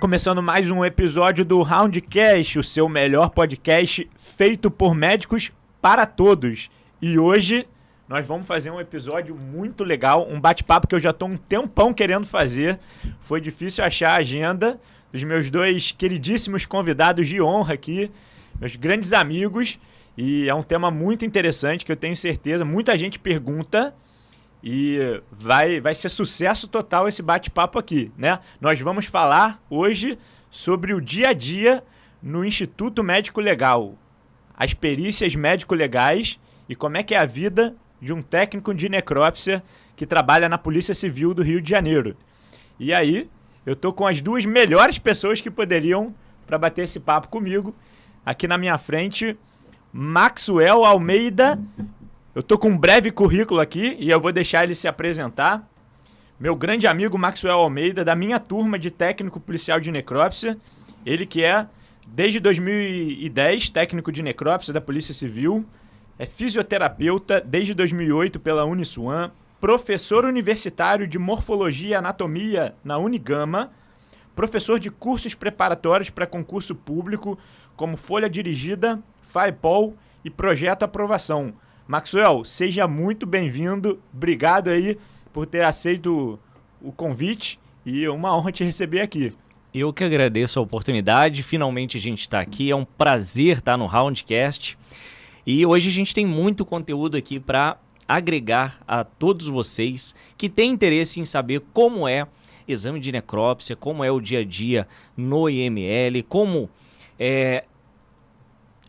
começando mais um episódio do Roundcast, o seu melhor podcast feito por médicos para todos. E hoje nós vamos fazer um episódio muito legal, um bate-papo que eu já estou um tempão querendo fazer. Foi difícil achar a agenda dos meus dois queridíssimos convidados de honra aqui, meus grandes amigos. E é um tema muito interessante que eu tenho certeza, muita gente pergunta e vai ser sucesso total esse bate-papo aqui, né? Nós vamos falar hoje sobre o dia a dia no Instituto Médico Legal, as perícias médico-legais e como é que é a vida de um técnico de necrópsia que trabalha na Polícia Civil do Rio de Janeiro. E aí, eu tô com as duas melhores pessoas que poderiam para bater esse papo comigo. Aqui na minha frente, Maxwell Almeida. Eu tô com um breve currículo aqui e eu vou deixar ele se apresentar. Meu grande amigo Maxwell Almeida, da minha turma de técnico policial de necrópsia. Ele que é, desde 2010, técnico de necrópsia da Polícia Civil. É fisioterapeuta desde 2008 pela Uniswan. Professor universitário de morfologia e anatomia na Unigama. Professor de cursos preparatórios para concurso público, como Folha Dirigida, FAEPOL e Projeto Aprovação. Maxwell, seja muito bem-vindo. Obrigado aí por ter aceito o convite e uma honra te receber aqui. Eu que agradeço a oportunidade. Finalmente a gente está aqui. É um prazer estar no Roundcast. E hoje a gente tem muito conteúdo aqui para agregar a todos vocês que têm interesse em saber como é exame de necrópsia, como é o dia a dia no IML, como é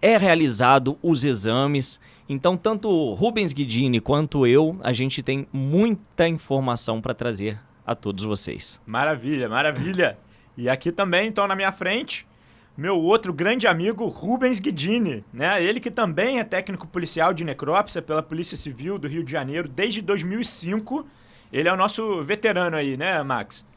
realizado os exames. Então, tanto o Rubens Guidini quanto eu, a gente tem muita informação para trazer a todos vocês. Maravilha, maravilha. E aqui também, então, na minha frente, meu outro grande amigo, Rubens Guidini, né? Ele que também é técnico policial de necrópsia pela Polícia Civil do Rio de Janeiro desde 2005. Ele é o nosso veterano aí, né, Max?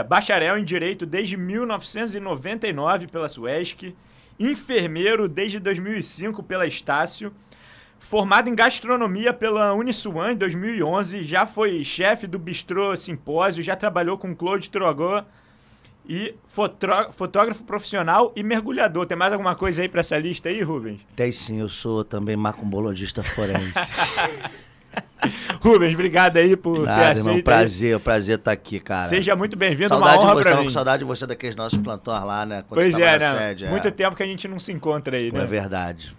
Bacharel em Direito desde 1999 pela SUESC. Enfermeiro desde 2005 pela Estácio, formado em gastronomia pela Uniswan em 2011, já foi chefe do Bistrô Simpósio, já trabalhou com Claude Trogot e fotógrafo profissional e mergulhador. Tem mais alguma coisa aí para essa lista aí, Rubens? Tem sim, eu sou também macumbologista forense. Rubens, obrigado aí por ter aceito. Irmão, prazer estar aqui, cara. Seja muito bem-vindo, uma honra pra mim. Tava com saudade de você daqueles nossos plantões lá, né? Quando Pois você tava é, na né? sede, Muito tempo que a gente não se encontra aí, né? É verdade.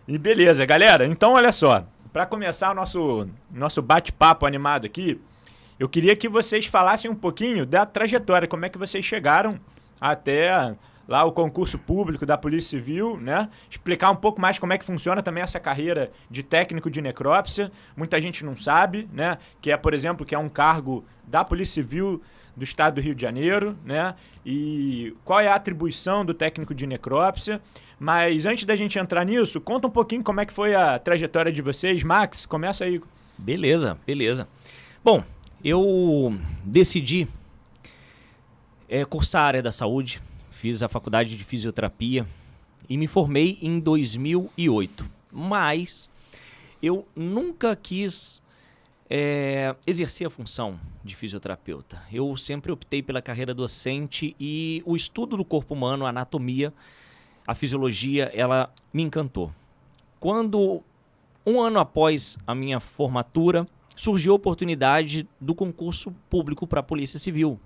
E beleza, galera. Então, olha só. Para começar o nosso bate-papo animado aqui, eu queria que vocês falassem um pouquinho da trajetória, como é que vocês chegaram até lá o concurso público da Polícia Civil, né? Explicar um pouco mais como é que funciona também essa carreira de técnico de necrópsia. Muita gente não sabe, né? Que é, por exemplo, que é um cargo da Polícia Civil do Estado do Rio de Janeiro, né? E qual é a atribuição do técnico de necrópsia. Mas antes da gente entrar nisso, conta um pouquinho como é que foi a trajetória de vocês. Max, começa aí. Beleza. Bom, eu decidi cursar a área da saúde. Fiz a faculdade de fisioterapia e me formei em 2008. Mas eu nunca quis exercer a função de fisioterapeuta. Eu sempre optei pela carreira docente e o estudo do corpo humano, a anatomia, a fisiologia, ela me encantou. Quando, um ano após a minha formatura, surgiu a oportunidade do concurso público para a Polícia Civil,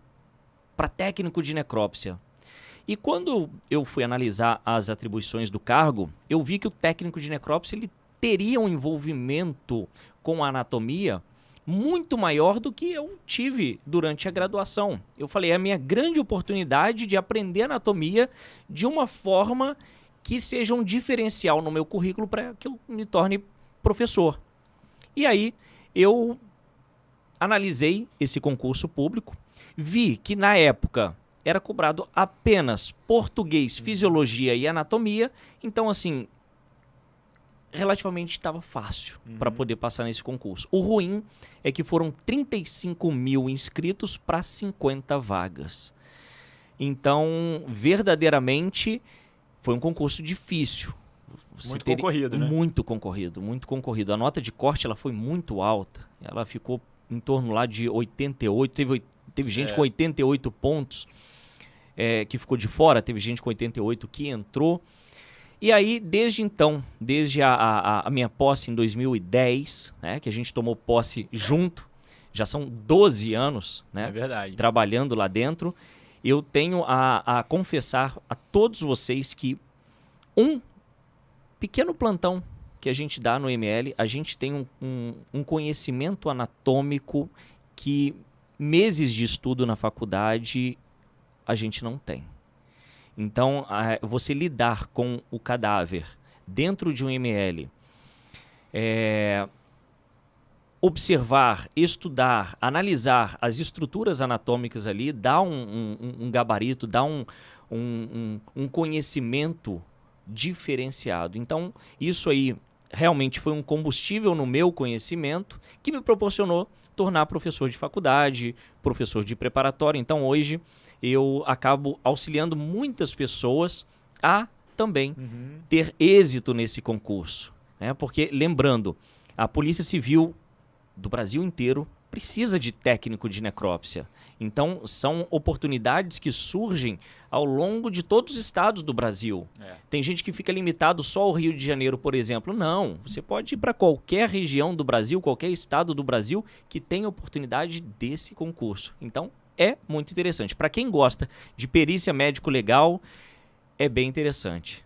para técnico de necrópsia. E quando eu fui analisar as atribuições do cargo, eu vi que o técnico de necrópsia ele teria um envolvimento com a anatomia muito maior do que eu tive durante a graduação. Eu falei, é a minha grande oportunidade de aprender anatomia de uma forma que seja um diferencial no meu currículo para que eu me torne professor. E aí eu analisei esse concurso público, vi que na época era cobrado apenas português, fisiologia e anatomia. Então, assim, relativamente estava fácil para poder passar nesse concurso. O ruim é que foram 35 mil inscritos para 50 vagas. Então, verdadeiramente, foi um concurso difícil. Muito concorrido, né? Muito concorrido. A nota de corte ela foi muito alta. Ela ficou em torno lá de 88. Teve gente com 88 pontos. que ficou de fora, teve gente com 88 que entrou. E aí, desde então, desde a minha posse em 2010, né, que a gente tomou posse junto, já são 12 anos, né, É verdade. trabalhando lá dentro, eu tenho a confessar a todos vocês que um pequeno plantão que a gente dá no ML, a gente tem um conhecimento anatômico que meses de estudo na faculdade a gente não tem. Então, você lidar com o cadáver dentro de um ML, observar, estudar, analisar as estruturas anatômicas ali, dá um gabarito, dá um conhecimento diferenciado. Então, isso aí realmente foi um combustível no meu conhecimento que me proporcionou tornar professor de faculdade, professor de preparatório. Então, hoje, eu acabo auxiliando muitas pessoas a também ter êxito nesse concurso, né? Porque, lembrando, a Polícia Civil do Brasil inteiro precisa de técnico de necrópsia. Então, são oportunidades que surgem ao longo de todos os estados do Brasil. Tem gente que fica limitado só ao Rio de Janeiro, por exemplo. Não, você pode ir para qualquer região do Brasil, qualquer estado do Brasil que tenha oportunidade desse concurso. Então, é muito interessante. Para quem gosta de perícia médico-legal, é bem interessante.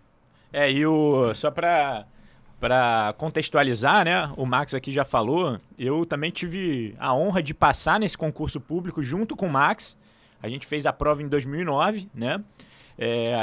Só para contextualizar, né? O Max aqui já falou, eu também tive a honra de passar nesse concurso público junto com o Max. A gente fez a prova em 2009, né?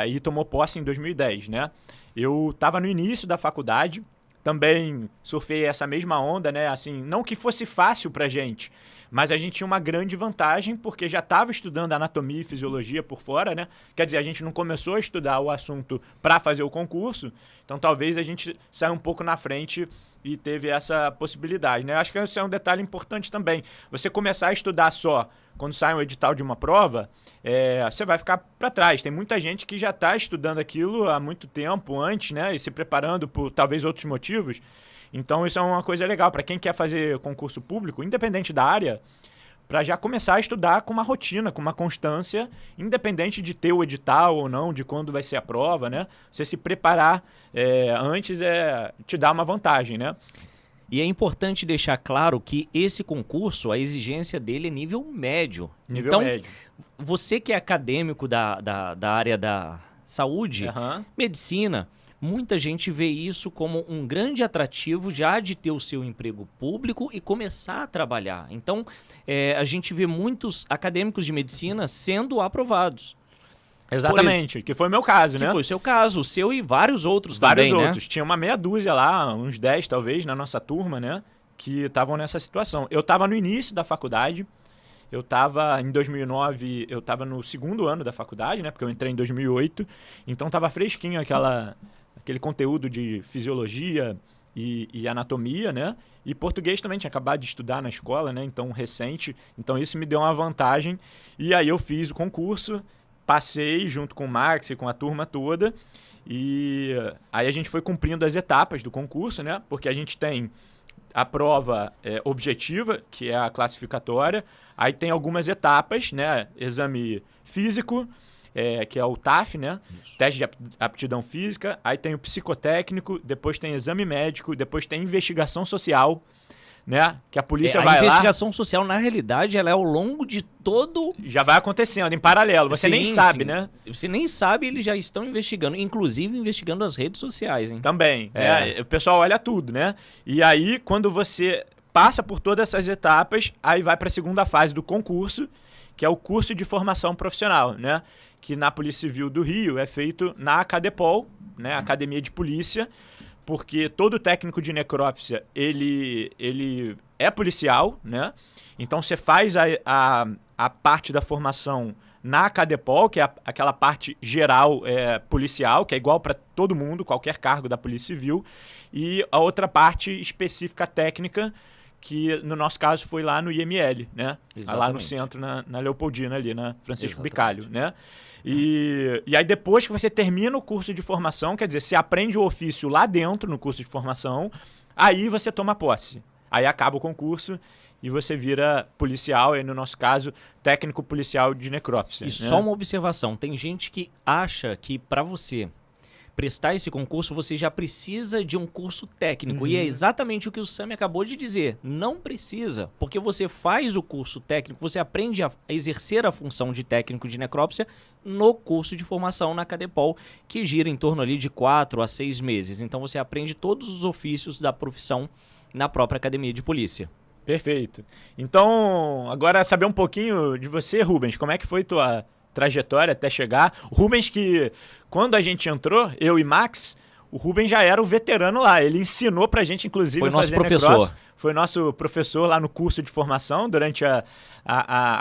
E tomou posse em 2010, né? Eu estava no início da faculdade, também surfei essa mesma onda, né? Assim, não que fosse fácil pra gente, mas a gente tinha uma grande vantagem porque já estava estudando anatomia e fisiologia por fora, né? Quer dizer, a gente não começou a estudar o assunto para fazer o concurso, então talvez a gente saia um pouco na frente e teve essa possibilidade, né? Acho que esse é um detalhe importante também. Você começar a estudar só quando sai um edital de uma prova, você vai ficar para trás. Tem muita gente que já está estudando aquilo há muito tempo antes, né? E se preparando por talvez outros motivos. Então isso é uma coisa legal para quem quer fazer concurso público, independente da área, para já começar a estudar com uma rotina, com uma constância, independente de ter o edital ou não, de quando vai ser a prova, né? Você se preparar antes te dá uma vantagem, né? E é importante deixar claro que esse concurso, a exigência dele é nível médio. Nível então, médio. Você que é acadêmico da área da saúde, medicina, muita gente vê isso como um grande atrativo já de ter o seu emprego público e começar a trabalhar. Então, a gente vê muitos acadêmicos de medicina sendo aprovados. Exatamente, que foi o meu caso, né? Que foi o seu caso, o seu e vários outros vários também, outros. né? Tinha uma meia dúzia lá, uns 10 talvez, na nossa turma, né? Que estavam nessa situação. Eu estava no início da faculdade, eu estava em 2009, eu estava no segundo ano da faculdade, né? Porque eu entrei em 2008, então estava fresquinho aquele conteúdo de fisiologia e anatomia, né? E português também tinha acabado de estudar na escola, né? Então, recente. Então, isso me deu uma vantagem. E aí eu fiz o concurso, passei junto com o Max e com a turma toda. E aí a gente foi cumprindo as etapas do concurso, né? Porque a gente tem a prova objetiva, que é a classificatória. Aí tem algumas etapas, né? Exame físico, que é o TAF, né? Isso. Teste de aptidão física. Aí tem o psicotécnico, depois tem exame médico, depois tem investigação social, né? Que a polícia vai lá... A investigação social, na realidade, ela é ao longo de todo... Já vai acontecendo, em paralelo. Você nem sabe, né? Você nem sabe, eles já estão investigando. Inclusive, investigando as redes sociais, hein? Também. Né? O pessoal olha tudo, né? E aí, quando você passa por todas essas etapas, aí vai para a segunda fase do concurso, que é o curso de formação profissional, né? Que na Polícia Civil do Rio é feito na Acadepol, né? Academia de Polícia, porque todo técnico de necrópsia, ele é policial, né? Então, você faz a parte da formação na Acadepol, que é aquela parte geral policial, que é igual para todo mundo, qualquer cargo da Polícia Civil, e a outra parte específica técnica, que no nosso caso foi lá no IML, né? Exatamente. Lá no centro, na Leopoldina, ali, na Francisco Bicalho, né? E aí depois que você termina o curso de formação, quer dizer, você aprende o ofício lá dentro, no curso de formação, aí você toma posse. Aí acaba o concurso e você vira policial, e no nosso caso, técnico policial de necrópsia. E só uma observação, tem gente que acha que para você prestar esse concurso, você já precisa de um curso técnico. E é exatamente o que o Sami acabou de dizer. Não precisa, porque você faz o curso técnico, você aprende a exercer a função de técnico de necrópsia no curso de formação na Cadepol, que gira em torno ali de 4 a 6 meses. Então você aprende todos os ofícios da profissão na própria academia de polícia. Perfeito. Então, agora saber um pouquinho de você, Rubens. Como é que foi tua trajetória até chegar? O Rubens que, quando a gente entrou, eu e Max, o Rubens já era o veterano lá. Ele ensinou pra gente, inclusive, foi a nosso fazer professor. necrópsia. Foi nosso professor lá no curso de formação, durante a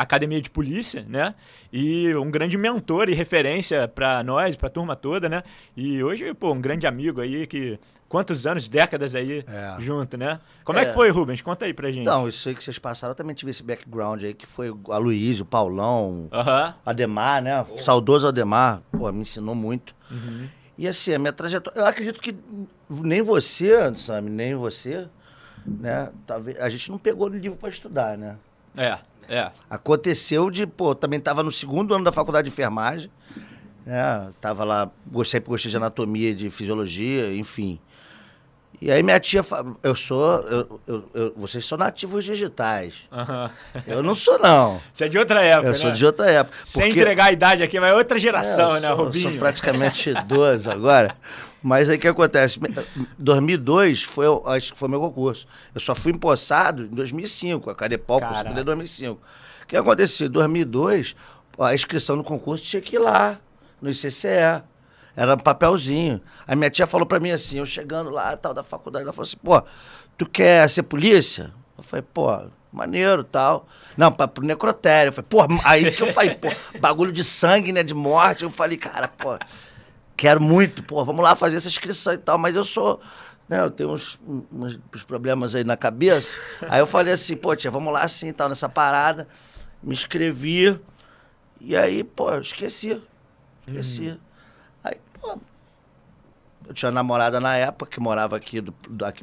academia de polícia, né? E um grande mentor e referência pra nós, pra turma toda, né? E hoje, pô, um grande amigo aí que... Quantos anos, décadas aí junto, né? Como é que foi, Rubens? Conta aí pra gente. Então, isso aí que vocês passaram, eu também tive esse background aí, que foi o Aloysio, o Paulão, Ademar, né? O saudoso Ademar, pô, me ensinou muito. E assim, a minha trajetória... Eu acredito que nem você, Sami, nem você, né? Talvez, a gente não pegou livro pra estudar, né? Aconteceu de, pô, também tava no 2º ano da faculdade de enfermagem, né? Tava lá, sempre gostei de anatomia, de fisiologia, enfim. E aí minha tia fala, vocês são nativos digitais. Eu não sou, não. Você é de outra época, Eu sou de outra época. Sem entregar a idade aqui, mas é outra geração, né, Rubinho? Eu sou praticamente idoso agora. Mas aí o que acontece? 2002 acho que foi meu concurso. Eu só fui empossado em 2005, a Cadepol, em 2005. O que aconteceu? Em 2002, a inscrição no concurso tinha que ir lá, no ICCE. Era um papelzinho. A minha tia falou pra mim assim, eu chegando lá, tal, da faculdade, ela falou assim, pô, tu quer ser polícia? Eu falei, pô, maneiro, tal. Não, pro necrotério. Eu falei, pô, aí que eu falei, pô, bagulho de sangue, né, de morte. Eu falei, cara, pô, quero muito, pô, vamos lá fazer essa inscrição e tal, mas eu sou, né, eu tenho uns problemas aí na cabeça. Aí eu falei assim, pô, tia, vamos lá assim, tal, nessa parada. Me inscrevi, e aí, pô, eu esqueci. Aí, pô, eu tinha uma namorada na época que morava aqui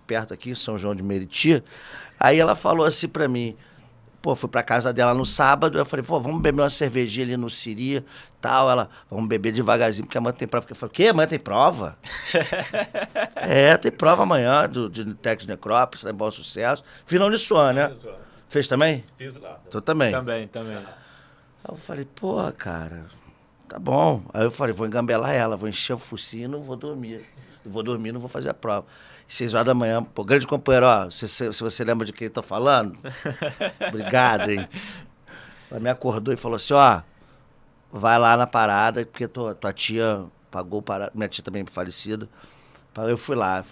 perto, aqui, em São João de Meriti. Aí ela falou assim pra mim, pô, fui pra casa dela no sábado, eu falei, pô, vamos beber uma cervejinha ali no Siri, tal. Ela, vamos beber devagarzinho, porque amanhã tem prova. Eu falei, o quê? Amanhã tem prova? Tem prova amanhã de técnico de necrópsia, Bom Sucesso. Fiz na Uniswan, né? Fez também? Fiz lá. Tu também? Também. Aí eu falei, pô, cara, tá bom. Aí eu falei, vou engambelar ela, vou encher o focinho e não vou dormir. Não vou fazer a prova. 6 horas da manhã, pô, grande companheiro, ó, se você lembra de quem eu tô falando, obrigado, hein. Ela me acordou e falou assim, ó, vai lá na parada, porque tua tia pagou parada, minha tia também falecida. Eu fui lá,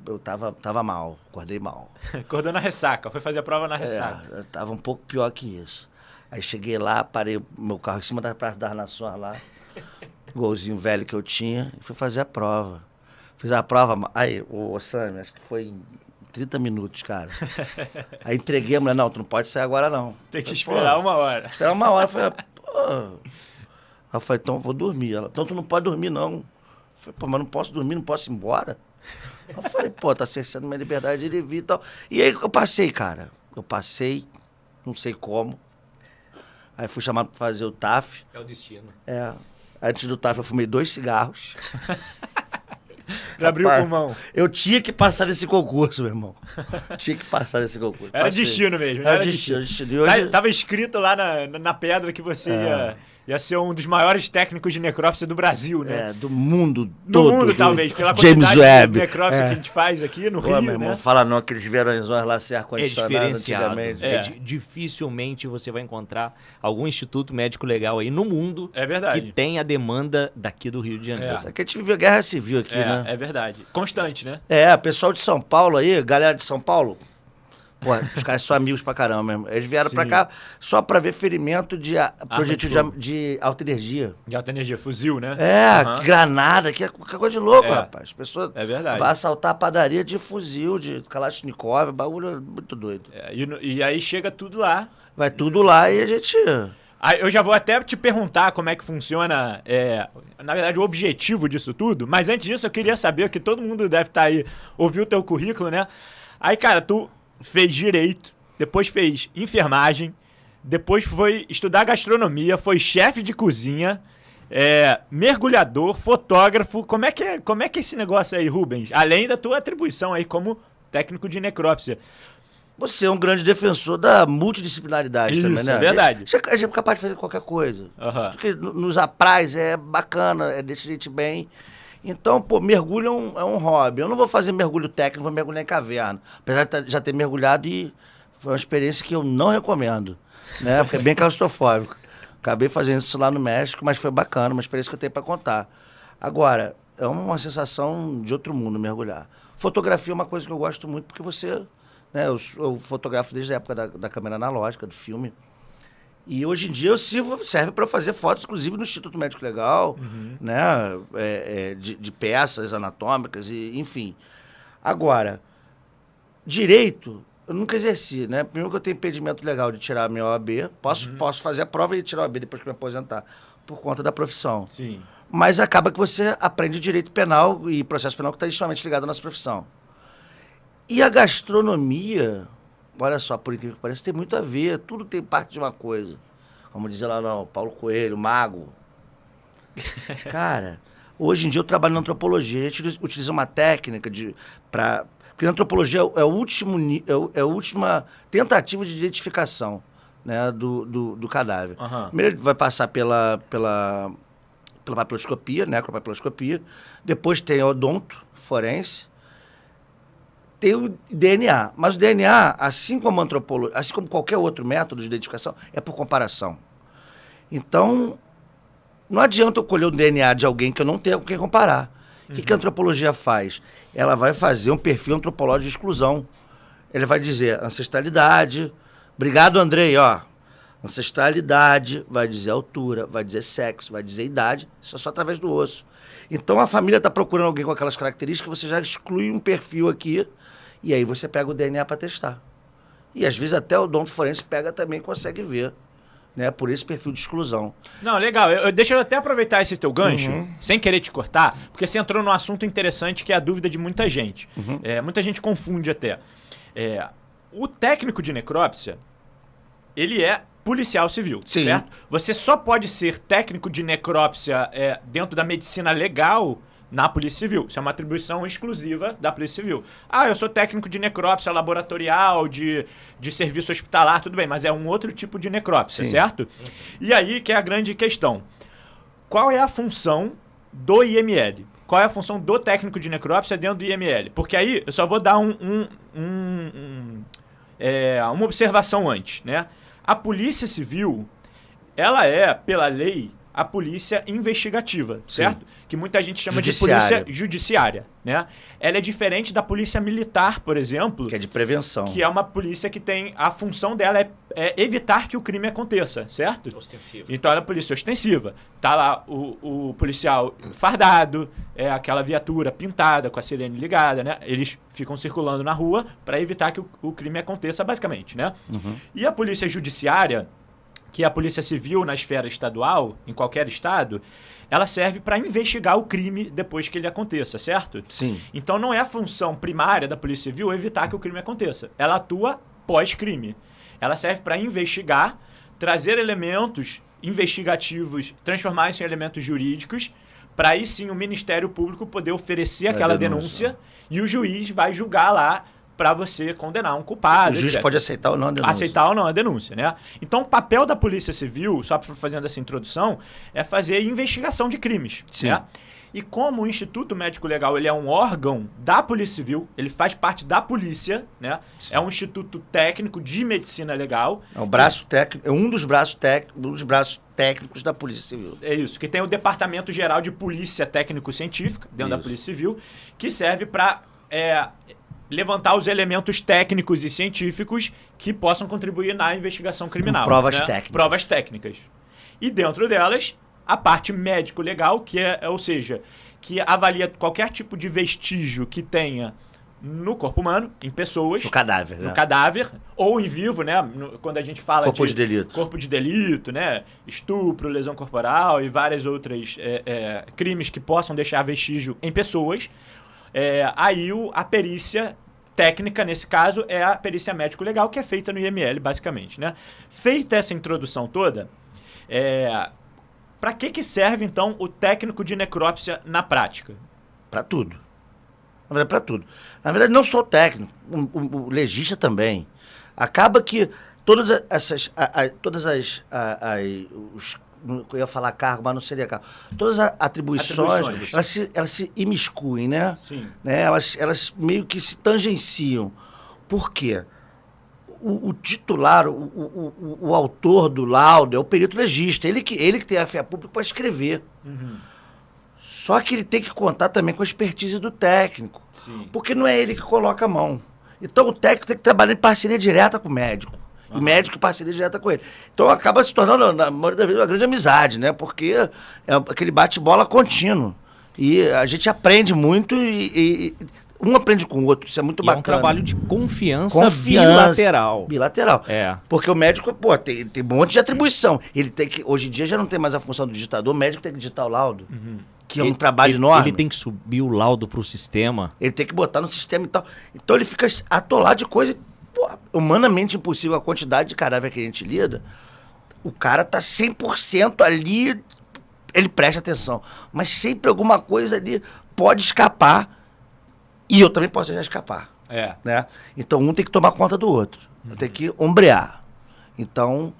eu tava mal, acordei mal. Acordou na ressaca, foi fazer a prova na ressaca. Eu tava um pouco pior que isso. Aí cheguei lá, parei meu carro em cima da Praça das Nações lá, golzinho velho que eu tinha, e fui fazer a prova. Fiz a prova, aí, ô Sami, acho que foi em 30 minutos, cara. Aí entreguei a mulher, não, tu não pode sair agora não. Tem que esperar 1 hora. Esperar 1 hora, eu falei, pô. Aí eu falei, então eu vou dormir. Ela, então tu não pode dormir não. Eu falei, pô, mas não posso dormir, não posso ir embora. Eu falei, pô, tá cerceando minha liberdade de vir e tal. E aí eu passei, cara. Não sei como. Aí fui chamado pra fazer o TAF. É o destino. Antes do TAF eu fumei 2 cigarros. Pra abrir o pulmão. Eu tinha que passar nesse concurso, meu irmão. Era destino mesmo. Era destino. E hoje... Tava escrito lá na pedra que você ia ser um dos maiores técnicos de necrópsia do Brasil, né? Do mundo Do todo. mundo, talvez, pela James quantidade Webb. de necrópsia que a gente faz aqui no Rio, meu irmão, né? fala não, aqueles verõezões lá sem É ar-condicionado diferenciado. antigamente. Dificilmente você vai encontrar algum instituto médico legal aí no mundo que tem a demanda daqui do Rio de Janeiro. Só que a gente viveu a guerra civil aqui, né? É verdade. Constante, né? Pessoal de São Paulo aí, galera de São Paulo, pô, os caras são amigos pra caramba mesmo. Eles vieram pra cá só pra ver ferimento de projétil de alta energia. De alta energia, fuzil, né? Granada, que é coisa de louco, rapaz. As pessoas vão assaltar a padaria de fuzil, de Kalashnikov, bagulho muito doido. E aí chega tudo lá. Vai tudo lá e a gente... Eu já vou até te perguntar como é que funciona, na verdade, o objetivo disso tudo. Mas antes disso, eu queria saber, que todo mundo deve estar aí, ouviu o teu currículo, né? Aí, cara, tu fez direito, depois fez enfermagem, depois foi estudar gastronomia, foi chefe de cozinha, mergulhador, fotógrafo. Como é que é esse negócio aí, Rubens? Além da tua atribuição aí como técnico de necrópsia. Você é um grande defensor da multidisciplinaridade também, né? É verdade. A gente é capaz de fazer qualquer coisa. Uhum. Porque nos apraz é bacana, deixa a gente bem. Então, pô, mergulho é um hobby. Eu não vou fazer mergulho técnico, vou mergulhar em caverna. Apesar de já ter mergulhado e foi uma experiência que eu não recomendo, né? Porque é bem claustrofóbico. Acabei fazendo isso lá no México, mas foi bacana, uma experiência que eu tenho para contar. Agora, é uma sensação de outro mundo mergulhar. Fotografia é uma coisa que eu gosto muito, porque você... né, eu fotografo desde a época da câmera analógica, do filme. E hoje em dia serve para fazer fotos, inclusive no Instituto Médico Legal, né, de peças anatômicas, enfim. Agora, direito, eu nunca exerci, né? Primeiro que eu tenho impedimento legal de tirar a minha OAB, posso fazer a prova e tirar a OAB depois que me aposentar, por conta da profissão. Sim. Mas acaba que você aprende direito penal e processo penal que está extremamente ligado à nossa profissão. E a gastronomia, olha só, por incrível que pareça, tem muito a ver. Tudo tem parte de uma coisa. Como dizer lá, não, Paulo Coelho, mago. Cara, hoje em dia eu trabalho na antropologia. A gente utiliza uma técnica porque a antropologia é a última tentativa de identificação, né, do cadáver. Primeiro ele vai passar pela papiloscopia, necropapiloscopia. Depois tem a odonto, forense. Tem o DNA, mas o DNA, assim como a antropologia, assim como qualquer outro método de identificação, é por comparação. Então, não adianta eu colher o DNA de alguém que eu não tenho com quem comparar. O que a antropologia faz? Ela vai fazer um perfil antropológico de exclusão. Ele vai dizer ancestralidade. Obrigado, Andrei, ó. Ancestralidade, vai dizer altura, vai dizer sexo, vai dizer idade, isso é só através do osso. Então, a família está procurando alguém com aquelas características, você já exclui um perfil aqui, e aí você pega o DNA para testar. E às vezes até o odonto forense pega também e consegue ver, né, por esse perfil de exclusão. Não, legal. Deixa eu até aproveitar esse teu gancho, sem querer te cortar, porque você entrou num assunto interessante que é a dúvida de muita gente. Muita gente confunde até. O técnico de necrópsia, ele é policial civil, Sim. certo? Você só pode ser técnico de necrópsia dentro da medicina legal na Polícia Civil. Isso é uma atribuição exclusiva da Polícia Civil. Ah, eu sou técnico de necrópsia laboratorial, de serviço hospitalar, tudo bem, mas é um outro tipo de necrópsia, certo? E aí que é a grande questão. Qual é a função do IML? Qual é a função do técnico de necrópsia dentro do IML? Porque aí eu só vou dar uma observação antes, né? A Polícia Civil, ela é, pela lei, a polícia investigativa, certo? Que muita gente chama de polícia judiciária, né? Ela é diferente da polícia militar, por exemplo. Que é de prevenção. Que é uma polícia que tem... A função dela é evitar que o crime aconteça, certo? Ostensiva. Então ela é polícia ostensiva. Tá lá o policial fardado, aquela viatura pintada, com a sirene ligada, né? Eles ficam circulando na rua para evitar que o crime aconteça, basicamente, né? E a polícia judiciária, que é a polícia civil na esfera estadual, em qualquer estado, ela serve para investigar o crime depois que ele aconteça, certo? Sim. Então não é a função primária da polícia civil evitar que o crime aconteça. Ela atua pós-crime. Ela serve para investigar, trazer elementos investigativos, transformar isso em elementos jurídicos, para aí sim o Ministério Público poder oferecer aquela denúncia e o juiz vai julgar lá para você condenar um culpado. O juiz pode aceitar ou não a denúncia. Aceitar ou não a denúncia, né? Então, o papel da Polícia Civil, só fazendo essa introdução, é fazer investigação de crimes. Sim. Né? E como o Instituto Médico Legal ele é um órgão da Polícia Civil, ele faz parte da polícia, né? Sim. É um instituto técnico de medicina legal. É o braço técnico, é um dos braços técnicos da Polícia Civil. É isso, que tem o Departamento Geral de Polícia Técnico-Científica, dentro da Polícia Civil, que serve para levantar os elementos técnicos e científicos que possam contribuir na investigação criminal. Com provas né? técnicas. Provas técnicas. E dentro delas, a parte médico-legal, que ou seja, que avalia qualquer tipo de vestígio que tenha no corpo humano, em pessoas. No cadáver, né? No cadáver, ou em vivo, né? Quando a gente fala corpo de delito. Corpo de delito, né? Estupro, lesão corporal e várias outras crimes que possam deixar vestígio em pessoas. Aí a perícia técnica, nesse caso, é a perícia médico-legal, que é feita no IML, basicamente, né? Feita essa introdução toda, para que serve, então, o técnico de necrópsia na prática? Para tudo. Na verdade, para tudo. Na verdade, não só o técnico, o legista também. Acaba que todas essas... eu ia falar cargo, mas não seria cargo. Todas as atribuições. Elas se imiscuem, né? Sim. Né? Elas meio que se tangenciam. Por quê? O titular, o autor do laudo é o perito legista. Ele que tem a fé pública para escrever. Uhum. Só que ele tem que contar também com a expertise do técnico. Sim. Porque não é ele que coloca a mão. Então o técnico tem que trabalhar em parceria direta com o médico. E o médico em parceria direta com ele. Então acaba se tornando, na maioria das vezes, uma grande amizade, né? Porque é aquele bate-bola contínuo. E a gente aprende muito e um aprende com o outro. Isso é muito bacana. É um trabalho de confiança bilateral. Bilateral. É. Porque o médico, tem um monte de atribuição. Ele tem que, hoje em dia já não tem mais a função do digitador, o médico tem que digitar o laudo. Uhum. Que é um trabalho enorme. Ele tem que subir o laudo pro sistema. Ele tem que botar no sistema e tal. Então ele fica atolado de coisa, humanamente impossível. A quantidade de cadáver que a gente lida, o cara tá 100% ali, ele presta atenção. Mas sempre alguma coisa ali pode escapar e eu também posso já escapar. Né? Então um tem que tomar conta do outro. Tem que ombrear. Então...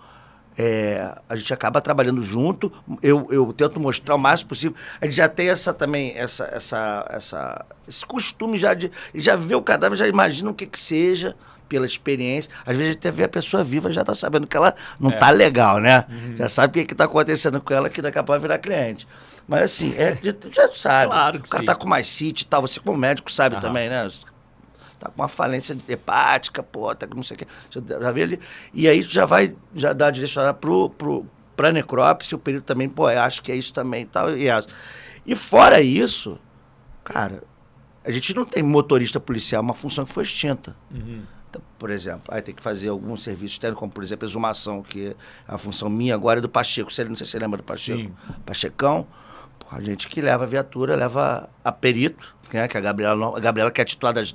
a gente acaba trabalhando junto, eu tento mostrar o máximo possível. A gente já tem esse costume já de já ver o cadáver, já imagina o que seja, pela experiência. Às vezes até ver a pessoa viva já está sabendo que ela não está legal, né? Uhum. Já sabe o que está acontecendo com ela, que daqui a pouco vai virar cliente. Mas assim, já sabe. Claro que o cara sim. tá com mais CIT e tal, você como médico sabe também, né? Tá com uma falência hepática, tá com não sei o que. Já vê ali. E aí já dá a direcionada pra necrópsia, o período também, eu acho que é isso também e tal. E fora isso, cara, a gente não tem motorista policial, uma função que foi extinta. Uhum. Então, por exemplo, aí tem que fazer algum serviço externo, como por exemplo, exumação, que a função minha agora é do Pacheco. Não sei se você lembra do Pacheco. Sim. Pachecão, a gente que leva a viatura, leva a perito, né, que é a Gabriela que é titular das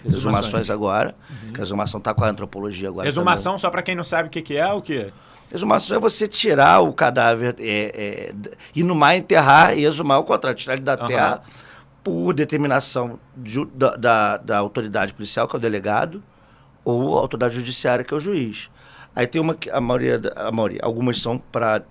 exumações agora, que a exumação está com a antropologia agora. Exumação, também. só para quem não sabe o que é, o quê? Exumação é você tirar o cadáver, ir no mar, enterrar e exumar, ao contrário, tirar ele da terra por determinação da autoridade policial, que é o delegado, ou a autoridade judiciária, que é o juiz. Aí tem a maioria, algumas são para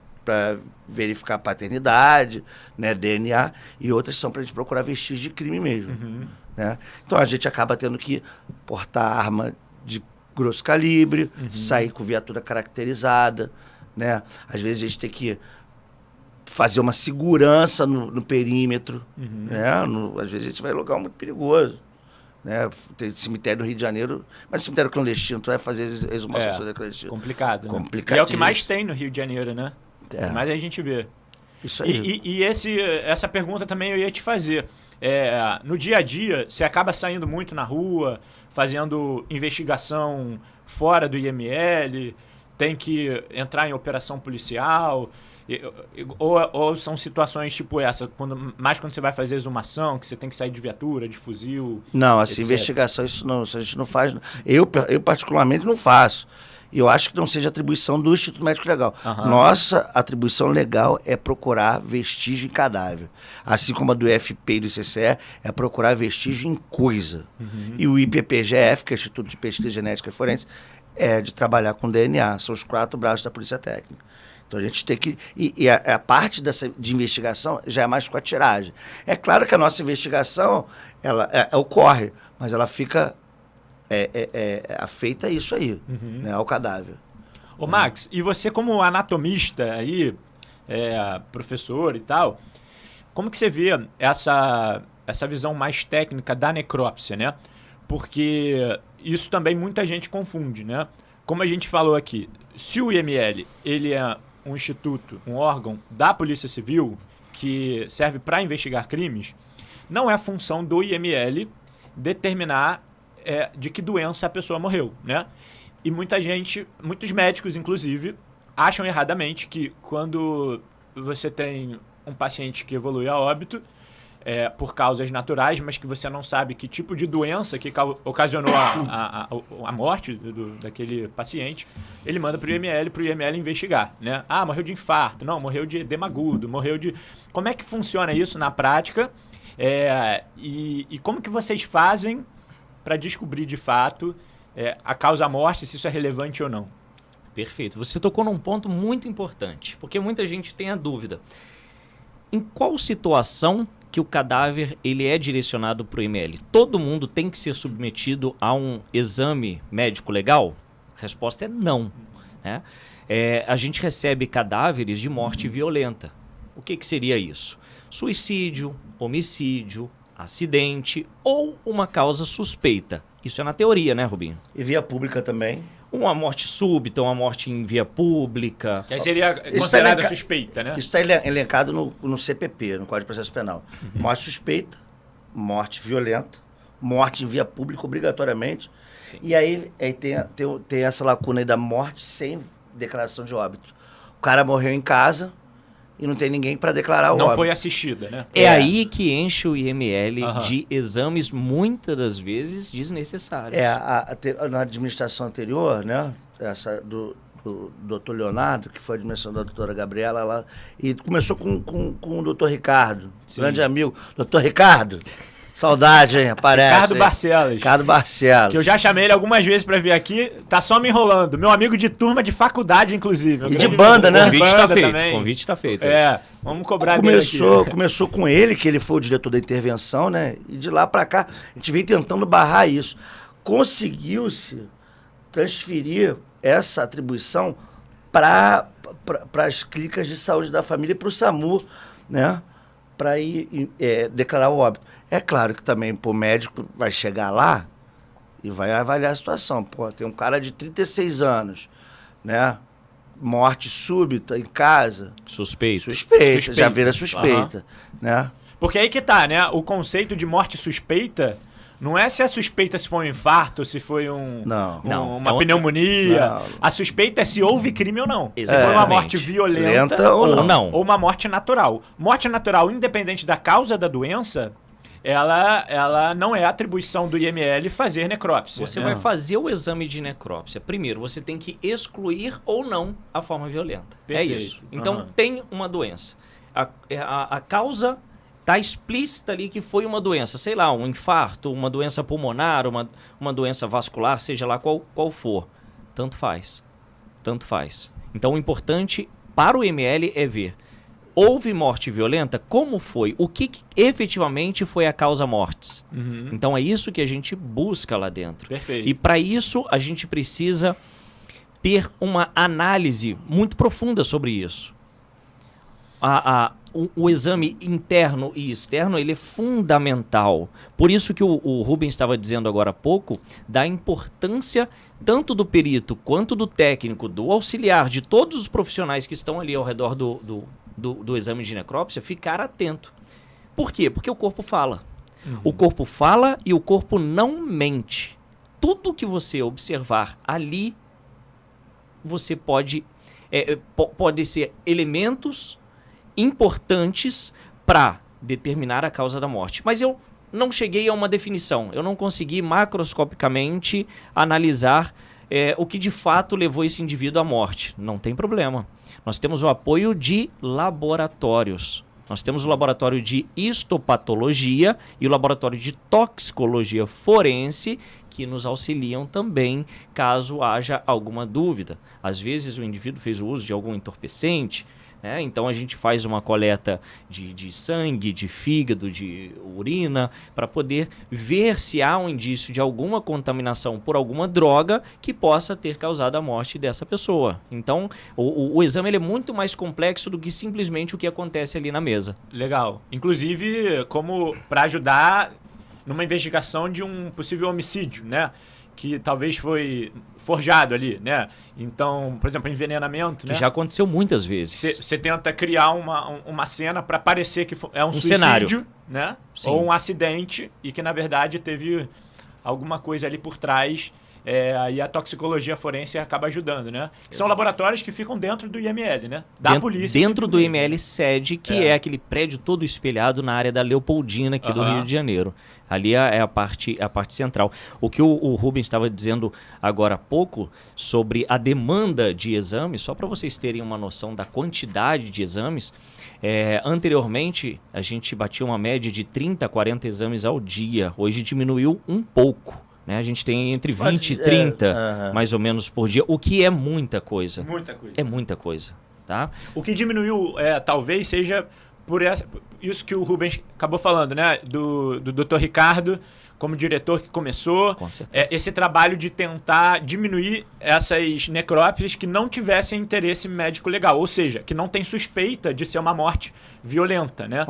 verificar a paternidade, né, DNA, e outras são para a gente procurar vestígios de crime mesmo. Né? Então a gente acaba tendo que portar arma de grosso calibre, sair com viatura caracterizada, né? Às vezes a gente tem que fazer uma segurança no perímetro, né? Às vezes a gente vai em lugar muito perigoso. Né? Tem cemitério no Rio de Janeiro, mas cemitério clandestino, tu vai fazer exumação clandestina. Complicado. Né? Complicadíssimo. E é o que mais tem no Rio de Janeiro, né? Mas a gente vê. Isso aí. E essa pergunta também eu ia te fazer. No dia a dia, você acaba saindo muito na rua, fazendo investigação fora do IML, tem que entrar em operação policial, ou são situações tipo essa, mais quando você vai fazer exumação, que você tem que sair de viatura, de fuzil? Não, etc. investigação, isso a gente não faz. Eu particularmente não faço. E eu acho que não seja atribuição do Instituto Médico Legal. Nossa atribuição legal é procurar vestígio em cadáver. Assim como a do IFP e do ICCE é procurar vestígio em coisa. E o IPPGF, que é o Instituto de Pesquisa Genética e Forense, é de trabalhar com DNA. São os 4 braços da Polícia Técnica. Então a gente tem que... E a parte de investigação já é mais com a tiragem. É claro que a nossa investigação, ela ocorre, mas ela fica... afeita isso aí, né, ao cadáver. Ô Max, e você como anatomista aí, professor e tal, como que você vê essa visão mais técnica da necrópsia, né? Porque isso também muita gente confunde, né? Como a gente falou aqui, se o IML ele é um instituto, um órgão da Polícia Civil que serve para investigar crimes, não é função do IML determinar de que doença a pessoa morreu, né? E muitos médicos, inclusive, acham erradamente que quando você tem um paciente que evolui a óbito, por causas naturais, mas que você não sabe que tipo de doença que ocasionou a morte daquele paciente, ele manda para o IML investigar, né? Ah, morreu de infarto, não, morreu de edema agudo, morreu de... Como é que funciona isso na prática? E como que vocês fazem para descobrir de fato a causa-morte, se isso é relevante ou não? Perfeito. Você tocou num ponto muito importante, porque muita gente tem a dúvida. Em qual situação que o cadáver ele é direcionado para o IML? Todo mundo tem que ser submetido a um exame médico legal? A resposta é não. Né? A gente recebe cadáveres de morte violenta. O que seria isso? Suicídio, homicídio, acidente ou uma causa suspeita. Isso é na teoria, né, Rubinho? E via pública também. Uma morte súbita, uma morte em via pública. Que aí seria considerada suspeita, né? Isso está elencado no CPP, no Código de Processo Penal. Morte suspeita, morte violenta, morte em via pública obrigatoriamente. Sim. E aí tem essa lacuna aí da morte sem declaração de óbito. O cara morreu em casa e não tem ninguém para declarar o óbito. Não foi assistida, né? É aí que enche o IML de exames, muitas das vezes, desnecessários. Na administração anterior, né? Essa do doutor Leonardo, que foi a administração da doutora Gabriela, e começou com o doutor Ricardo, grande amigo. Doutor Ricardo, saudade, hein? Aparece. Ricardo Barcelos. Ricardo Barcelos. Que eu já chamei ele algumas vezes para vir aqui, tá só me enrolando. Meu amigo de turma de faculdade, inclusive. E de banda, né? O convite tá feito. O convite tá feito. Vamos cobrar dele aqui. Começou com ele, que ele foi o diretor da intervenção, né? E de lá para cá, a gente vem tentando barrar isso. Conseguiu-se transferir essa atribuição para as clínicas de saúde da família e para o SAMU, né? Para ir declarar o óbito. É claro que também o médico vai chegar lá e vai avaliar a situação. Pô, tem um cara de 36 anos, né? Morte súbita em casa. Suspeita. Já vira suspeita, né? Porque aí que tá, né? O conceito de morte suspeita não é se a suspeita se foi um infarto, se foi uma pneumonia. Não. A suspeita é se houve crime ou não. Se foi uma morte violenta ou não. Ou uma morte natural. Morte natural, independente da causa da doença, ela não é atribuição do IML fazer necrópsia. Você vai fazer o exame de necrópsia. Primeiro, você tem que excluir ou não a forma violenta. Perfeito. É isso. Então, tem uma doença. A causa está explícita ali que foi uma doença. Sei lá, um infarto, uma doença pulmonar, uma doença vascular, seja lá qual for. Tanto faz. Tanto faz. Então, o importante para o IML é ver: houve morte violenta? Como foi? O que efetivamente foi a causa mortes? Então é isso que a gente busca lá dentro. Perfeito. E para isso a gente precisa ter uma análise muito profunda sobre isso. O exame interno e externo ele é fundamental. Por isso que o Rubens estava dizendo agora há pouco da importância tanto do perito quanto do técnico, do auxiliar, de todos os profissionais que estão ali ao redor do exame de necrópsia, ficar atento. Por quê? Porque o corpo fala. O corpo fala e o corpo não mente. Tudo que você observar ali, você pode ser elementos importantes para determinar a causa da morte. Mas eu não cheguei a uma definição. Eu não consegui macroscopicamente analisar o que de fato levou esse indivíduo à morte. Não tem problema. Nós temos o apoio de laboratórios. Nós temos o laboratório de histopatologia e o laboratório de toxicologia forense que nos auxiliam também caso haja alguma dúvida. Às vezes o indivíduo fez o uso de algum entorpecente, né? Então a gente faz uma coleta de sangue, de fígado, de urina, para poder ver se há um indício de alguma contaminação por alguma droga que possa ter causado a morte dessa pessoa. Então o exame ele é muito mais complexo do que simplesmente o que acontece ali na mesa. Legal. Inclusive como para ajudar numa investigação de um possível homicídio, né? Que talvez foi forjado ali, né? Então, por exemplo, envenenamento, né? Que já aconteceu muitas vezes. Você tenta criar uma cena para parecer que é um suicídio, cenário, né? Sim. Ou um acidente e que, na verdade, teve alguma coisa ali por trás aí a toxicologia forense acaba ajudando, né? São laboratórios que ficam dentro do IML, né? Da polícia. Dentro do IML sede, que é aquele prédio todo espelhado na área da Leopoldina, aqui do Rio de Janeiro. Ali é a parte central. O que o Rubens estava dizendo agora há pouco sobre a demanda de exames, só para vocês terem uma noção da quantidade de exames, anteriormente a gente batia uma média de 30, 40 exames ao dia. Hoje diminuiu um pouco. Né? A gente tem entre 20 e 30, mais ou menos, por dia, o que é muita coisa. Muita coisa. É muita coisa. Tá? O que diminuiu, talvez, seja por isso que o Rubens acabou falando, né? Do Dr. Ricardo, como diretor que começou. Com certeza. Esse trabalho de tentar diminuir essas necrópsias que não tivessem interesse médico legal. Ou seja, que não tem suspeita de ser uma morte violenta, né?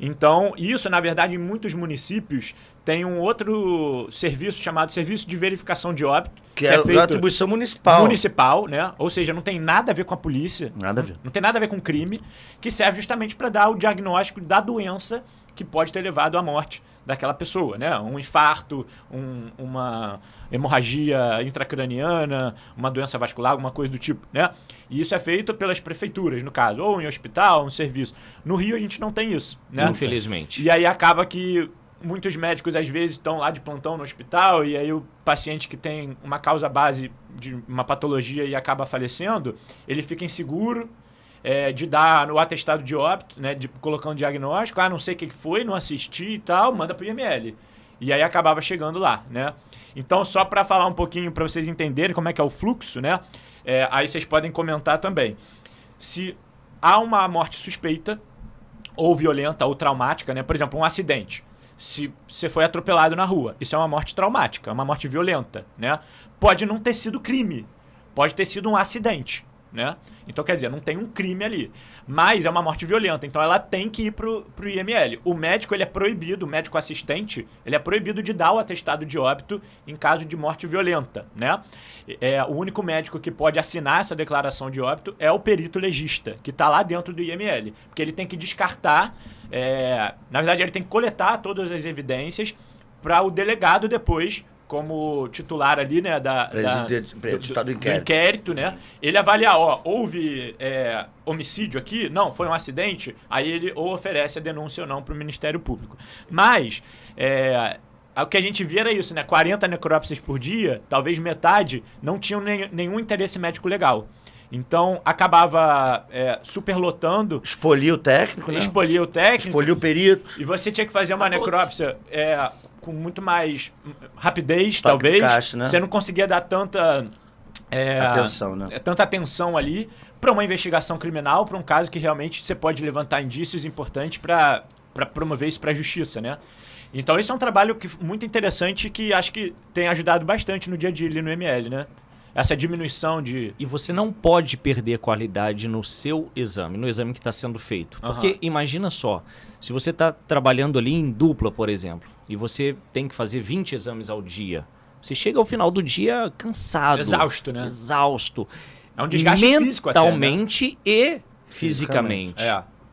Então, isso, na verdade, em muitos municípios tem um outro serviço chamado Serviço de Verificação de Óbito. Que é feito atribuição municipal. Municipal, né? Ou seja, não tem nada a ver com a polícia. Nada a ver. Não tem nada a ver com crime, que serve justamente para dar o diagnóstico da doença que pode ter levado à morte daquela pessoa, né? Um infarto, uma hemorragia intracraniana, uma doença vascular, alguma coisa do tipo, né? E isso é feito pelas prefeituras, no caso, ou em hospital, um serviço. No Rio a gente não tem isso, né? Infelizmente. E aí acaba que muitos médicos, às vezes, estão lá de plantão no hospital e aí o paciente que tem uma causa base de uma patologia e acaba falecendo, ele fica inseguro de dar o atestado de óbito, né, de colocar um diagnóstico, não sei o que foi, não assisti e tal, manda pro IML. E aí acabava chegando lá, né? Então, só para falar um pouquinho, para vocês entenderem como é que é o fluxo, né? Aí vocês podem comentar também. Se há uma morte suspeita, ou violenta, ou traumática, né? Por exemplo, um acidente. Se você foi atropelado na rua, isso é uma morte traumática, uma morte violenta, né? Pode não ter sido crime, pode ter sido um acidente, né? Então, quer dizer, não tem um crime ali, mas é uma morte violenta, então ela tem que ir pro IML. O médico, ele é proibido, o médico assistente, ele é proibido de dar o atestado de óbito em caso de morte violenta, né? O único médico que pode assinar essa declaração de óbito é o perito legista, que está lá dentro do IML, porque ele tem que descartar, na verdade, ele tem que coletar todas as evidências para o delegado depois, como titular ali, né, do inquérito, né, ele avaliar, houve homicídio aqui? Não, foi um acidente? Aí ele ou oferece a denúncia ou não para o Ministério Público. Mas o que a gente via era isso, né, 40 necrópsias por dia, talvez metade não tinham nenhum interesse médico legal. Então, acabava superlotando. Expolia o técnico, né? Expolia o técnico. Expolia o perito. E você tinha que fazer uma necrópsia com muito mais rapidez, talvez. Caixa, né? Você não conseguia dar tanta atenção, né? Tanta atenção ali para uma investigação criminal, para um caso que realmente você pode levantar indícios importantes para promover isso para a justiça, né? Então, isso é um trabalho muito interessante que acho que tem ajudado bastante no dia a dia ali no ML, né? Essa diminuição de... E você não pode perder qualidade no seu exame, no exame que está sendo feito. Porque imagina só, se você está trabalhando ali em dupla, por exemplo, e você tem que fazer 20 exames ao dia, você chega ao final do dia cansado. Exausto, né? Exausto. É um desgaste físico até, né? Mentalmente e fisicamente.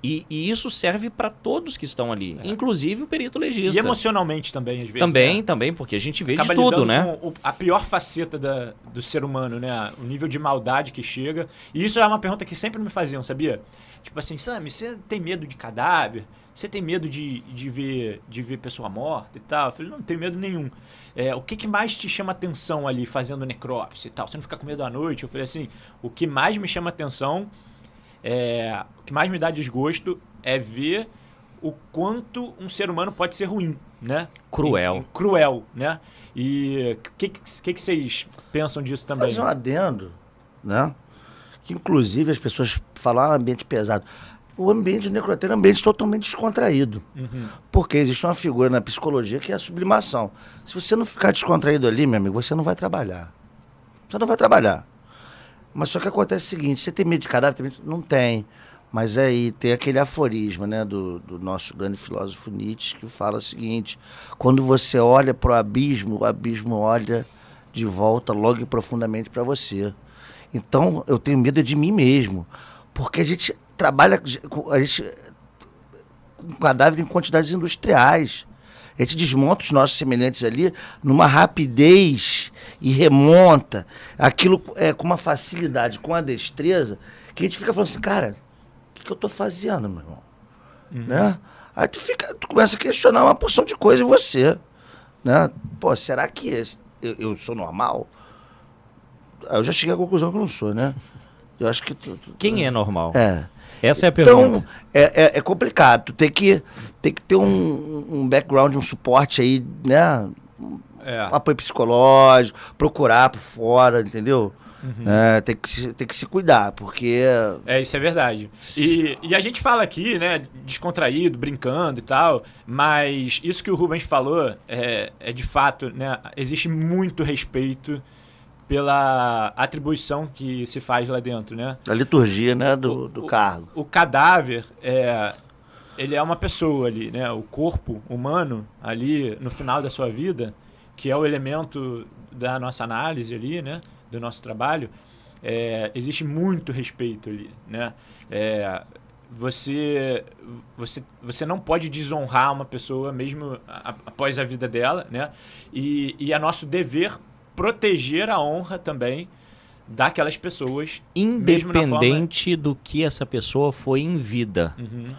E isso serve para todos que estão ali, inclusive o perito legista. E emocionalmente também, às vezes. Também, porque a gente vê acaba de tudo, né? Com a pior faceta do ser humano, né? O nível de maldade que chega. E isso é uma pergunta que sempre me faziam, sabia? Tipo assim, Sami, você tem medo de cadáver? Você tem medo de ver pessoa morta e tal? Eu falei, não tenho medo nenhum. O que mais te chama atenção ali fazendo necrópsia e tal? Você não fica com medo à noite? Eu falei assim, o que mais me chama atenção... o que mais me dá desgosto é ver o quanto um ser humano pode ser ruim, né? Cruel, né? E o que vocês pensam disso também? Fazer um adendo, né? Que inclusive as pessoas falam ambiente pesado. O ambiente de necrotério é um ambiente totalmente descontraído. Porque existe uma figura na psicologia que é a sublimação. Se você não ficar descontraído ali, meu amigo, você não vai trabalhar. Você não vai trabalhar. Mas só que acontece o seguinte, você tem medo de cadáver? Não tem. Mas aí tem aquele aforismo, né, do nosso grande filósofo Nietzsche, que fala o seguinte, quando você olha para o abismo olha de volta logo e profundamente para você. Então, eu tenho medo de mim mesmo. Porque a gente trabalha com cadáver em quantidades industriais. A gente desmonta os nossos semelhantes ali numa rapidez e remonta aquilo com uma facilidade, com uma destreza, que a gente fica falando assim, cara, o que eu tô fazendo, meu irmão? Né? Aí tu começa a questionar uma porção de coisa em você, né? Pô, será que eu sou normal? Aí eu já cheguei à conclusão que eu não sou, né? Eu acho que Quem é normal? É. Essa é a pergunta. Então, é complicado. Tu tem que ter um background, um suporte aí, né? Apoio psicológico, procurar por fora, entendeu? Tem que se cuidar, porque... Isso é verdade. E a gente fala aqui, né, descontraído, brincando e tal, mas isso que o Rubens falou é de fato, né, existe muito respeito pela atribuição que se faz lá dentro, né? A liturgia, né, do cargo. O cadáver, ele é uma pessoa ali, né? O corpo humano ali no final da sua vida, que é o elemento da nossa análise ali, né? Do nosso trabalho, existe muito respeito ali, né? Você não pode desonrar uma pessoa mesmo após a vida dela, né? E é nosso dever proteger a honra também daquelas pessoas. Independente do que essa pessoa foi em vida.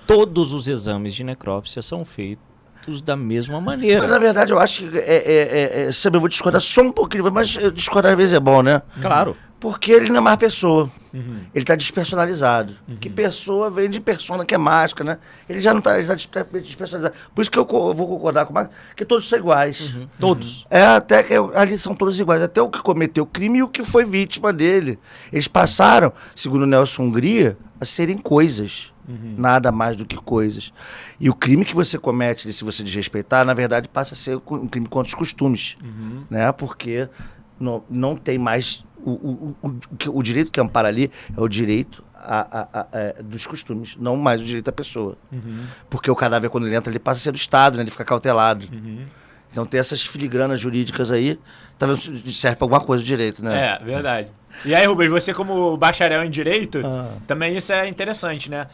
Todos os exames de necrópsia são feitos da mesma maneira. Mas, na verdade, eu acho que... sabe, eu vou discordar só um pouquinho, mas discordar às vezes é bom, né? Claro. Porque ele não é mais pessoa. Ele está despersonalizado. Que pessoa vem de persona, que é máscara, né? Ele já não está, despersonalizado. Por isso que eu vou concordar com o Marcos, que todos são iguais. Todos. Até que ali são todos iguais. Até o que cometeu o crime e o que foi vítima dele. Eles passaram, segundo o Nelson Hungria, a serem coisas. Nada mais do que coisas. E o crime que você comete, se você desrespeitar, na verdade passa a ser um crime contra os costumes. Né? Porque não tem mais... O direito que ampara ali é o direito dos costumes, não mais o direito da pessoa. Porque o cadáver, quando ele entra, ele passa a ser do Estado, né? Ele fica cautelado. Então tem essas filigranas jurídicas aí, talvez serve para alguma coisa o direito, né? Verdade. E aí, Rubens, você como bacharel em Direito, também isso é interessante, né?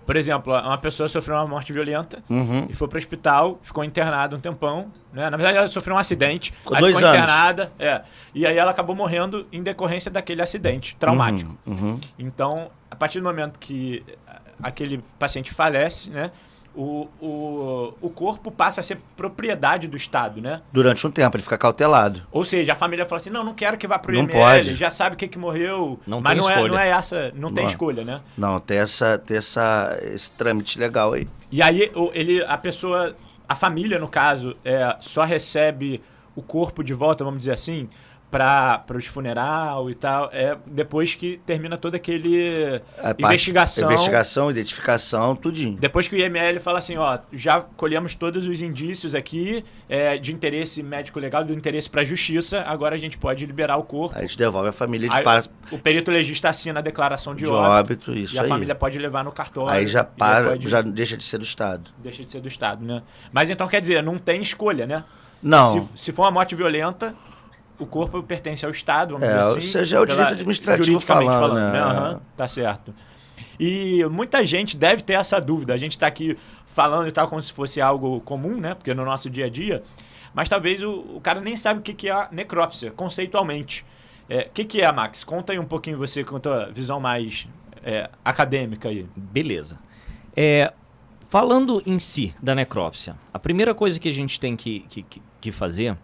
Por exemplo, uma pessoa sofreu uma morte violenta e foi para o hospital, ficou internada um tempão, né? Na verdade, ela sofreu um acidente, ficou 2 anos. Internada, e aí ela acabou morrendo em decorrência daquele acidente traumático. Então, a partir do momento que aquele paciente falece, né? O corpo passa a ser propriedade do Estado, né? Durante um tempo, ele fica cautelado. Ou seja, a família fala assim, não quero que vá pro não IML, pode. Já sabe o que morreu, não mas não tem escolha, né? Não, tem esse trâmite legal aí. E aí, a família, no caso, só recebe o corpo de volta, vamos dizer assim, para os funeral e tal, depois que termina toda aquele investigação, identificação, tudinho. Depois que o IML fala assim, já colhemos todos os indícios aqui de interesse médico legal, do interesse para a justiça, agora a gente pode liberar o corpo. Aí a gente devolve a família o perito legista assina a declaração de óbito, isso e a família pode levar no cartório. Aí já já deixa de ser do Estado. Deixa de ser do Estado, né? Mas então, quer dizer, não tem escolha, né? Não. Se for uma morte violenta, o corpo pertence ao Estado, vamos dizer assim. Ou seja, é o direito administrativo falando, né? Tá certo. E muita gente deve ter essa dúvida. A gente está aqui falando e tal como se fosse algo comum, né? Porque no nosso dia a dia. Mas talvez o cara nem sabe o que é a necrópsia, conceitualmente. O que é, Max? Conta aí um pouquinho você com a tua visão mais acadêmica aí. Beleza. Falando em si da necrópsia, a primeira coisa que a gente tem que fazer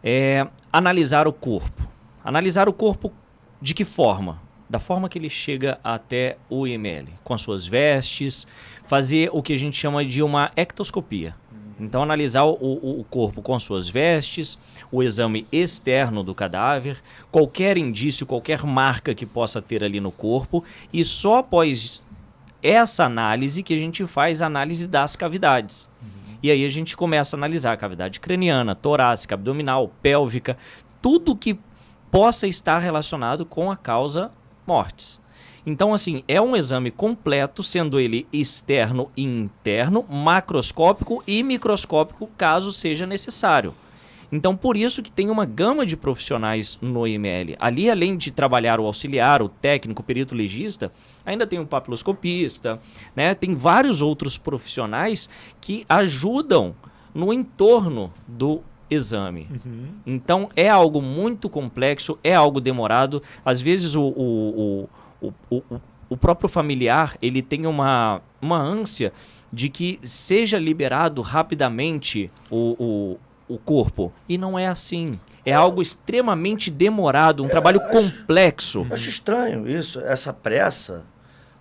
é analisar o corpo. Analisar o corpo de que forma? Da forma que ele chega até o IML, com as suas vestes, fazer o que a gente chama de uma ectoscopia. Então, analisar o corpo com as suas vestes, o exame externo do cadáver, qualquer indício, qualquer marca que possa ter ali no corpo, e só após essa análise que a gente faz a análise das cavidades. E aí a gente começa a analisar a cavidade craniana, torácica, abdominal, pélvica, tudo que possa estar relacionado com a causa mortis. Então, assim, é um exame completo, sendo ele externo e interno, macroscópico e microscópico, caso seja necessário. Então, por isso que tem uma gama de profissionais no IML. Ali, além de trabalhar o auxiliar, o técnico, o perito legista, ainda tem o papiloscopista, né? Tem vários outros profissionais que ajudam no entorno do exame. Então, é algo muito complexo, é algo demorado. Às vezes, o próprio familiar, ele tem uma ânsia de que seja liberado rapidamente o corpo. E não é assim. É algo extremamente demorado, um trabalho complexo. Acho estranho isso, essa pressa,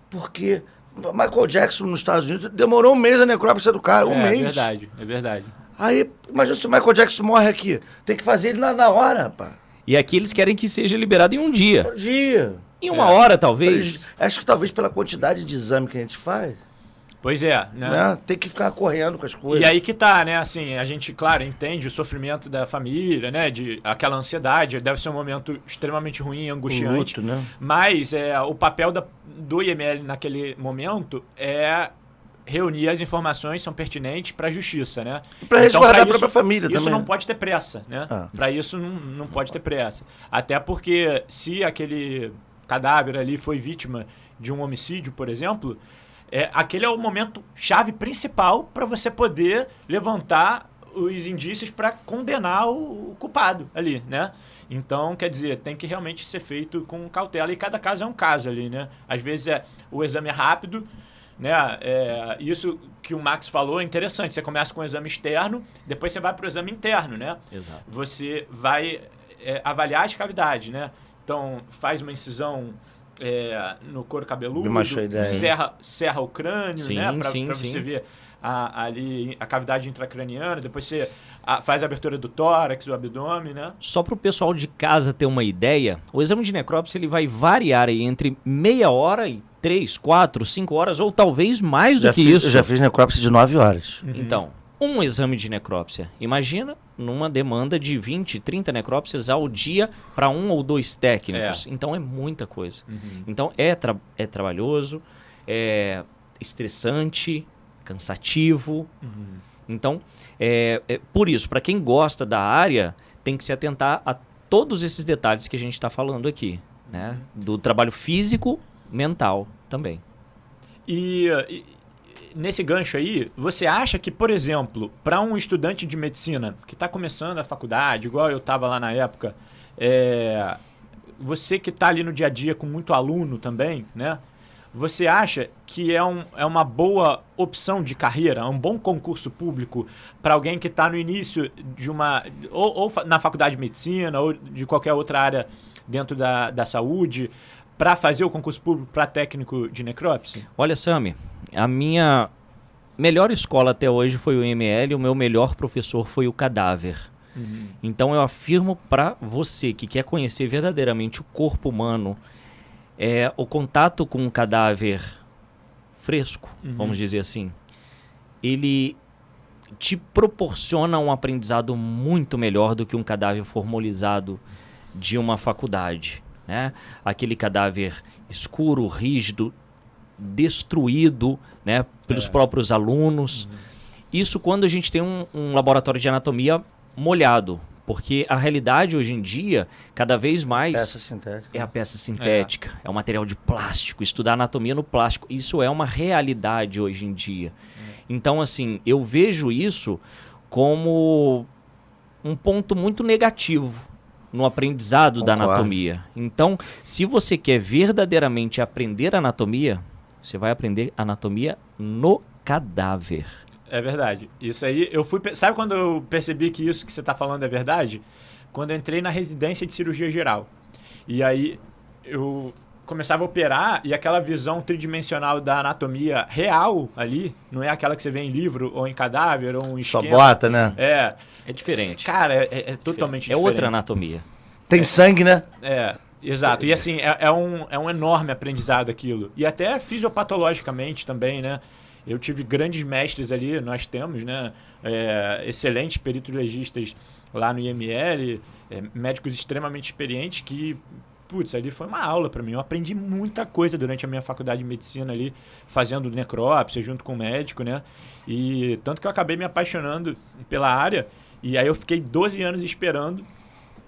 porque Michael Jackson nos Estados Unidos demorou um mês a necrópsia do cara, um mês. É verdade. Aí, imagina se o Michael Jackson morre aqui. Tem que fazer ele na hora, rapaz. E aqui eles querem que seja liberado em um dia. Um dia. Em uma hora, talvez. Acho que talvez pela quantidade de exame que a gente faz, Pois é, né? Tem que ficar correndo com as coisas. E aí que tá, né? Assim, a gente, claro, entende o sofrimento da família, né? De aquela ansiedade, deve ser um momento extremamente ruim, angustiante. Luto, né? Mas o papel do IML naquele momento é reunir as informações são pertinentes para a justiça, né? Para resguardar a própria família isso também. Isso não pode ter pressa, né? Para isso não pode ter pressa. Até porque se aquele cadáver ali foi vítima de um homicídio, por exemplo, aquele é o momento chave principal para você poder levantar os indícios para condenar o culpado ali, né? Então, quer dizer, tem que realmente ser feito com cautela. E cada caso é um caso ali, né? Às vezes o exame é rápido, né? Isso que o Max falou é interessante. Você começa com o exame externo, depois você vai para o exame interno, né? Exato. Você vai avaliar as cavidades, né? Então, faz uma incisão no couro cabeludo, serra o crânio, sim, né? Para sim. você ver ali a cavidade intracraniana, depois você faz a abertura do tórax, do abdômen, né? Só para o pessoal de casa ter uma ideia, o exame de necrópsia ele vai variar aí entre meia hora e 3, 4, 5 horas, ou talvez mais do que isso. Eu já fiz necrópsia de 9 horas. Então, um exame de necrópsia, imagina numa demanda de 20, 30 necrópsias ao dia para 1 ou 2 técnicos. Então é muita coisa. Então é trabalhoso, é estressante, cansativo. Então, por isso, para quem gosta da área, tem que se atentar a todos esses detalhes que a gente está falando aqui, né? Do trabalho físico, mental também. E nesse gancho aí, você acha que, por exemplo, para um estudante de medicina que está começando a faculdade, igual eu estava lá na época, você que está ali no dia a dia com muito aluno também, né? Você acha que é uma boa opção de carreira, um bom concurso público para alguém que está no início de ou na faculdade de medicina ou de qualquer outra área dentro da saúde, para fazer o concurso público para técnico de necrópsia? Olha, Sami, a minha melhor escola até hoje foi o IML, o meu melhor professor foi o cadáver. Então eu afirmo para você que quer conhecer verdadeiramente o corpo humano, o contato com um cadáver fresco, vamos dizer assim, ele te proporciona um aprendizado muito melhor do que um cadáver formalizado de uma faculdade, né? Aquele cadáver escuro, rígido, destruído, né, pelos próprios alunos. Isso quando a gente tem um laboratório de anatomia molhado. Porque a realidade hoje em dia, cada vez mais, peça sintética. É a peça sintética, é o material de plástico, estudar anatomia no plástico. Isso é uma realidade hoje em dia. Então, assim, eu vejo isso como um ponto muito negativo no aprendizado da anatomia. Então, se você quer verdadeiramente aprender anatomia, você vai aprender anatomia no cadáver. É verdade. Isso aí, sabe quando eu percebi que isso que você está falando é verdade? Quando eu entrei na residência de cirurgia geral. E aí eu começava a operar e aquela visão tridimensional da anatomia real ali, não é aquela que você vê em livro ou em cadáver ou em esquema. Só bota, né? É diferente. Cara, é totalmente diferente. É outra anatomia. Tem sangue, né? Exato. E assim, é um enorme aprendizado aquilo. E até fisiopatologicamente também, né? Eu tive grandes mestres ali, nós temos, né? Excelentes peritos-legistas lá no IML, médicos extremamente experientes que, putz, ali foi uma aula para mim. Eu aprendi muita coisa durante a minha faculdade de medicina ali, fazendo necrópsia junto com o médico, né? E tanto que eu acabei me apaixonando pela área e aí eu fiquei 12 anos esperando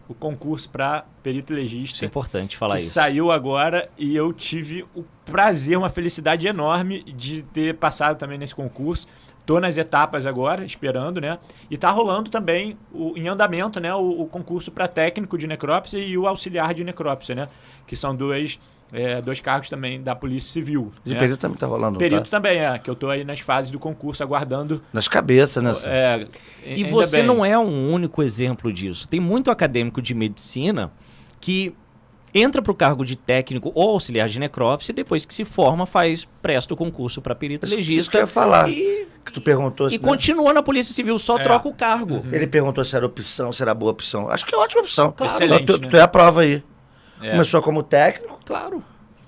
o concurso para perito legista. Isso é importante falar que isso. saiu agora e eu tive o prazer, uma felicidade enorme de ter passado também nesse concurso. Tô nas etapas agora, esperando, né? E tá rolando também, em andamento, né? O concurso para técnico de necrópsia e o auxiliar de necrópsia, né? Que são dois cargos também da Polícia Civil. De né? perito também tá rolando, Perito tá? também, que eu tô aí nas fases do concurso aguardando. Nas cabeças, né? E você não é um único exemplo disso. Tem muito acadêmico de medicina que entra para o cargo de técnico ou auxiliar de necrópsia e depois que se forma presta o concurso para perito legista. Isso que eu ia falar. Que tu perguntou. E continua na Polícia Civil, só troca o cargo. Ele perguntou se era opção, se era boa opção. Acho que é ótima opção. Claro. Excelente, Tu é a prova aí. É. Começou como técnico, Claro.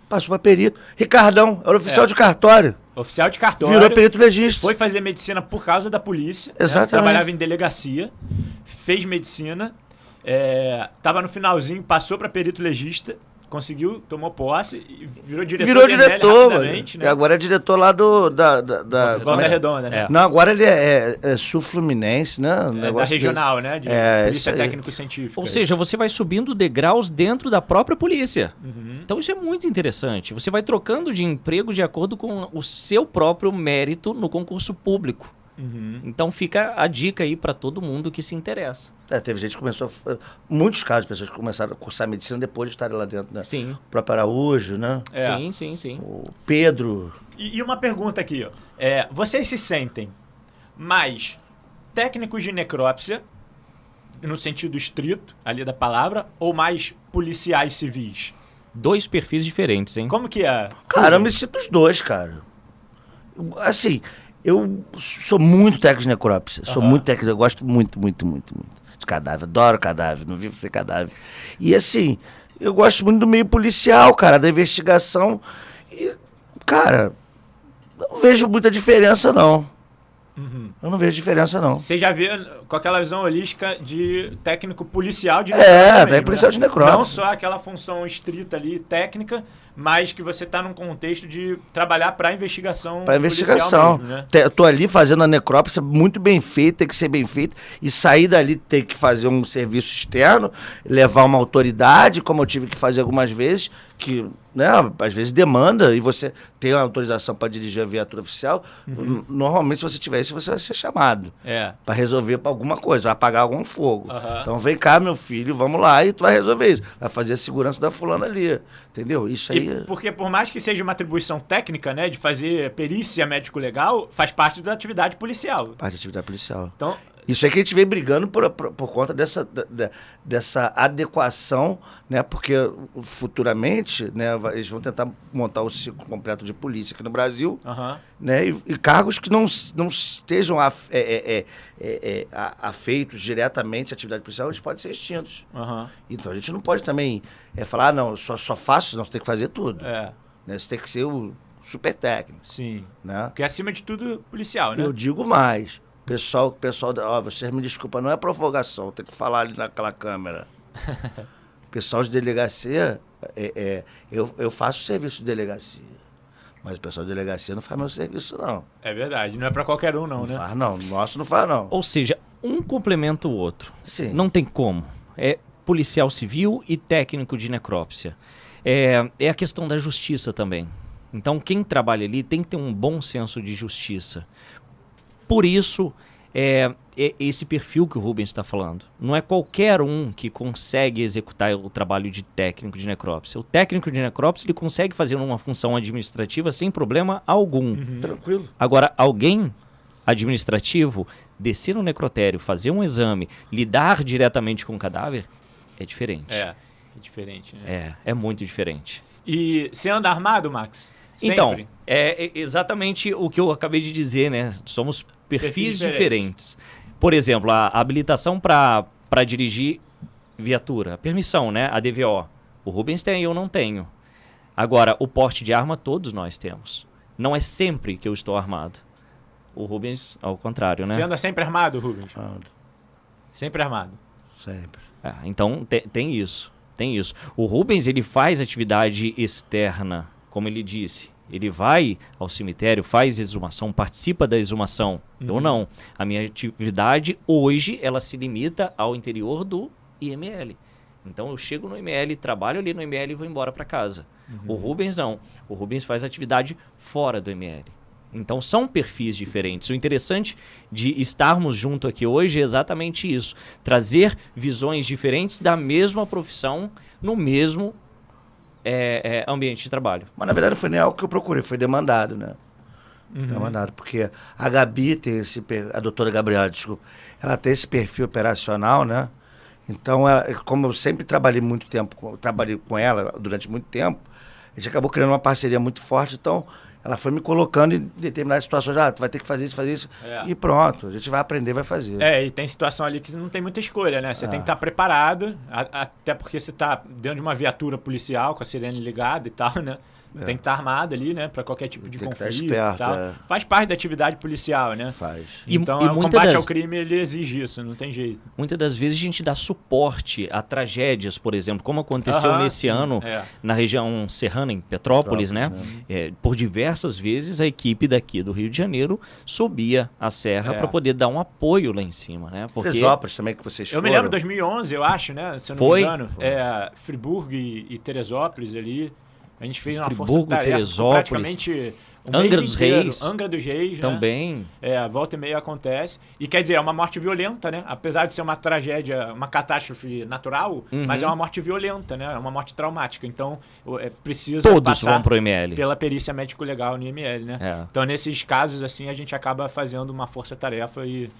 passou para perito. Ricardão, era oficial de cartório. Oficial de cartório. Virou perito legista. Foi fazer medicina por causa da polícia. Exatamente. Trabalhava em delegacia, fez medicina, tava no finalzinho, passou para perito legista, conseguiu, tomou posse e virou diretor. Virou diretor, mano. Né? E agora é diretor lá da Volta Redonda, né? Não, agora ele é Sul-Fluminense, né? Da regional, né? De polícia técnico-científica. Ou seja, você vai subindo degraus dentro da própria polícia. Então isso é muito interessante. Você vai trocando de emprego de acordo com o seu próprio mérito no concurso público. Então fica a dica aí para todo mundo que se interessa. Teve gente que começou... Muitos casos de pessoas que começaram a cursar medicina depois de estarem lá dentro, né? Sim. O próprio Araújo, né? Sim. O Pedro... E uma pergunta aqui, ó. Vocês se sentem mais técnicos de necrópsia, no sentido estrito, ali da palavra, ou mais policiais civis? 2 perfis diferentes, hein? Como que é? Cara, eu me sinto os dois, cara. Assim, eu sou muito técnico de necrópsia. Sou muito técnico, eu gosto muito de cadáver. Adoro cadáver, não vivo sem cadáver. E assim, eu gosto muito do meio policial, cara, da investigação. E, cara, não vejo muita diferença, não. Eu não vejo diferença, não. Você já vê com aquela visão holística de técnico policial de necrópsia. É, policial de necrópsia. Não só aquela função estrita ali, técnica, mas que você está num contexto de trabalhar para investigação. Para investigação. Mesmo, né? Eu tô ali fazendo a necrópsia muito bem feita, tem que ser bem feita, e sair dali ter que fazer um serviço externo, levar uma autoridade, como eu tive que fazer algumas vezes, que, né, às vezes demanda, e você tem uma autorização para dirigir a viatura oficial. Normalmente, se você tiver isso, você vai ser chamado para resolver alguma coisa, vai apagar algum fogo. Então vem cá, meu filho, vamos lá, e tu vai resolver isso. Vai fazer a segurança da fulana ali, entendeu? Isso aí... Porque por mais que seja uma atribuição técnica, né, de fazer perícia médico-legal, faz parte da atividade policial. Parte da atividade policial. Então... Isso é que a gente vem brigando por conta dessa adequação, né? Porque futuramente, né, eles vão tentar montar o ciclo completo de polícia aqui no Brasil, né? E cargos que não estejam afeitos diretamente à atividade policial, eles podem ser extintos. Então a gente não pode também falar, não, eu só faço, não, você tem que fazer tudo. Né? Você tem que ser o super técnico. Sim. Né? Porque acima de tudo, policial, né? Eu digo mais. Pessoal, vocês me desculpam, não é provocação, tem que falar ali naquela câmera. Pessoal de delegacia, eu faço serviço de delegacia, mas o pessoal de delegacia não faz meu serviço, não. É verdade, não é pra qualquer um, não, né? Não faz, não. Nosso não faz, não. Ou seja, um complementa o outro. Sim. Não tem como. É policial civil e técnico de necrópsia. É a questão da justiça também. Então, quem trabalha ali tem que ter um bom senso de justiça. Por isso, é esse perfil que o Rubens está falando. Não é qualquer um que consegue executar o trabalho de técnico de necrópsia. O técnico de necrópsia ele consegue fazer uma função administrativa sem problema algum. Tranquilo. Agora, alguém administrativo descer no necrotério, fazer um exame, lidar diretamente com o cadáver, é diferente. É diferente, né? É muito diferente. E você anda armado, Max? Sempre? Então, é exatamente o que eu acabei de dizer, né? Somos perfis diferentes. Por exemplo, a habilitação para dirigir viatura, a permissão, né? A DVO. O Rubens tem, eu não tenho. Agora, o porte de arma todos nós temos. Não é sempre que eu estou armado. O Rubens, ao contrário, né? Você anda sempre armado, Rubens? Ando. Sempre armado? Sempre. Então, tem isso. Tem isso. O Rubens, ele faz atividade externa, como ele disse. Ele vai ao cemitério, faz exumação, participa da exumação. Eu não. A minha atividade hoje, ela se limita ao interior do IML. Então eu chego no ML, trabalho ali no ML e vou embora para casa. O Rubens não. O Rubens faz atividade fora do ML. Então são perfis diferentes. O interessante de estarmos junto aqui hoje é exatamente isso. Trazer visões diferentes da mesma profissão no mesmo ambiente de trabalho. Mas na verdade não foi nem algo que eu procurei, foi demandado, né? Foi demandado, porque a Gabi tem a doutora Gabriela, desculpa, ela tem esse perfil operacional, né? Então, como eu sempre trabalhei muito tempo, trabalhei com ela durante muito tempo, a gente acabou criando uma parceria muito forte, então ela foi me colocando em determinadas situações, tu vai ter que fazer isso, e pronto, a gente vai aprender, vai fazer. E tem situação ali que você não tem muita escolha, né? Você tem que estar preparado, até porque você está dentro de uma viatura policial com a sirene ligada e tal, né? Tem que estar armado ali, né? Para qualquer tipo de conflito esperto, e tal. Faz parte da atividade policial, né? Faz. Então, o combate ao crime, ele exige isso, não tem jeito. Muitas das vezes a gente dá suporte a tragédias, por exemplo, como aconteceu nesse ano na região serrana, em Petrópolis, né? Por diversas vezes a equipe daqui do Rio de Janeiro subia a serra para poder dar um apoio lá em cima, né? Porque Teresópolis também que vocês foram. Eu me lembro de 2011, eu acho, né? Se eu não me engano. Friburgo e Teresópolis ali. A gente fez uma força-tarefa praticamente Angra dos Reis. Angra dos Reis, também. Né? Volta e meia acontece. E quer dizer, é uma morte violenta, né? Apesar de ser uma tragédia, uma catástrofe natural, mas é uma morte violenta, né? É uma morte traumática. Então, precisa Todos passar vão pro ML. Pela perícia médico-legal no IML, né? Então, nesses casos, assim, a gente acaba fazendo uma força-tarefa e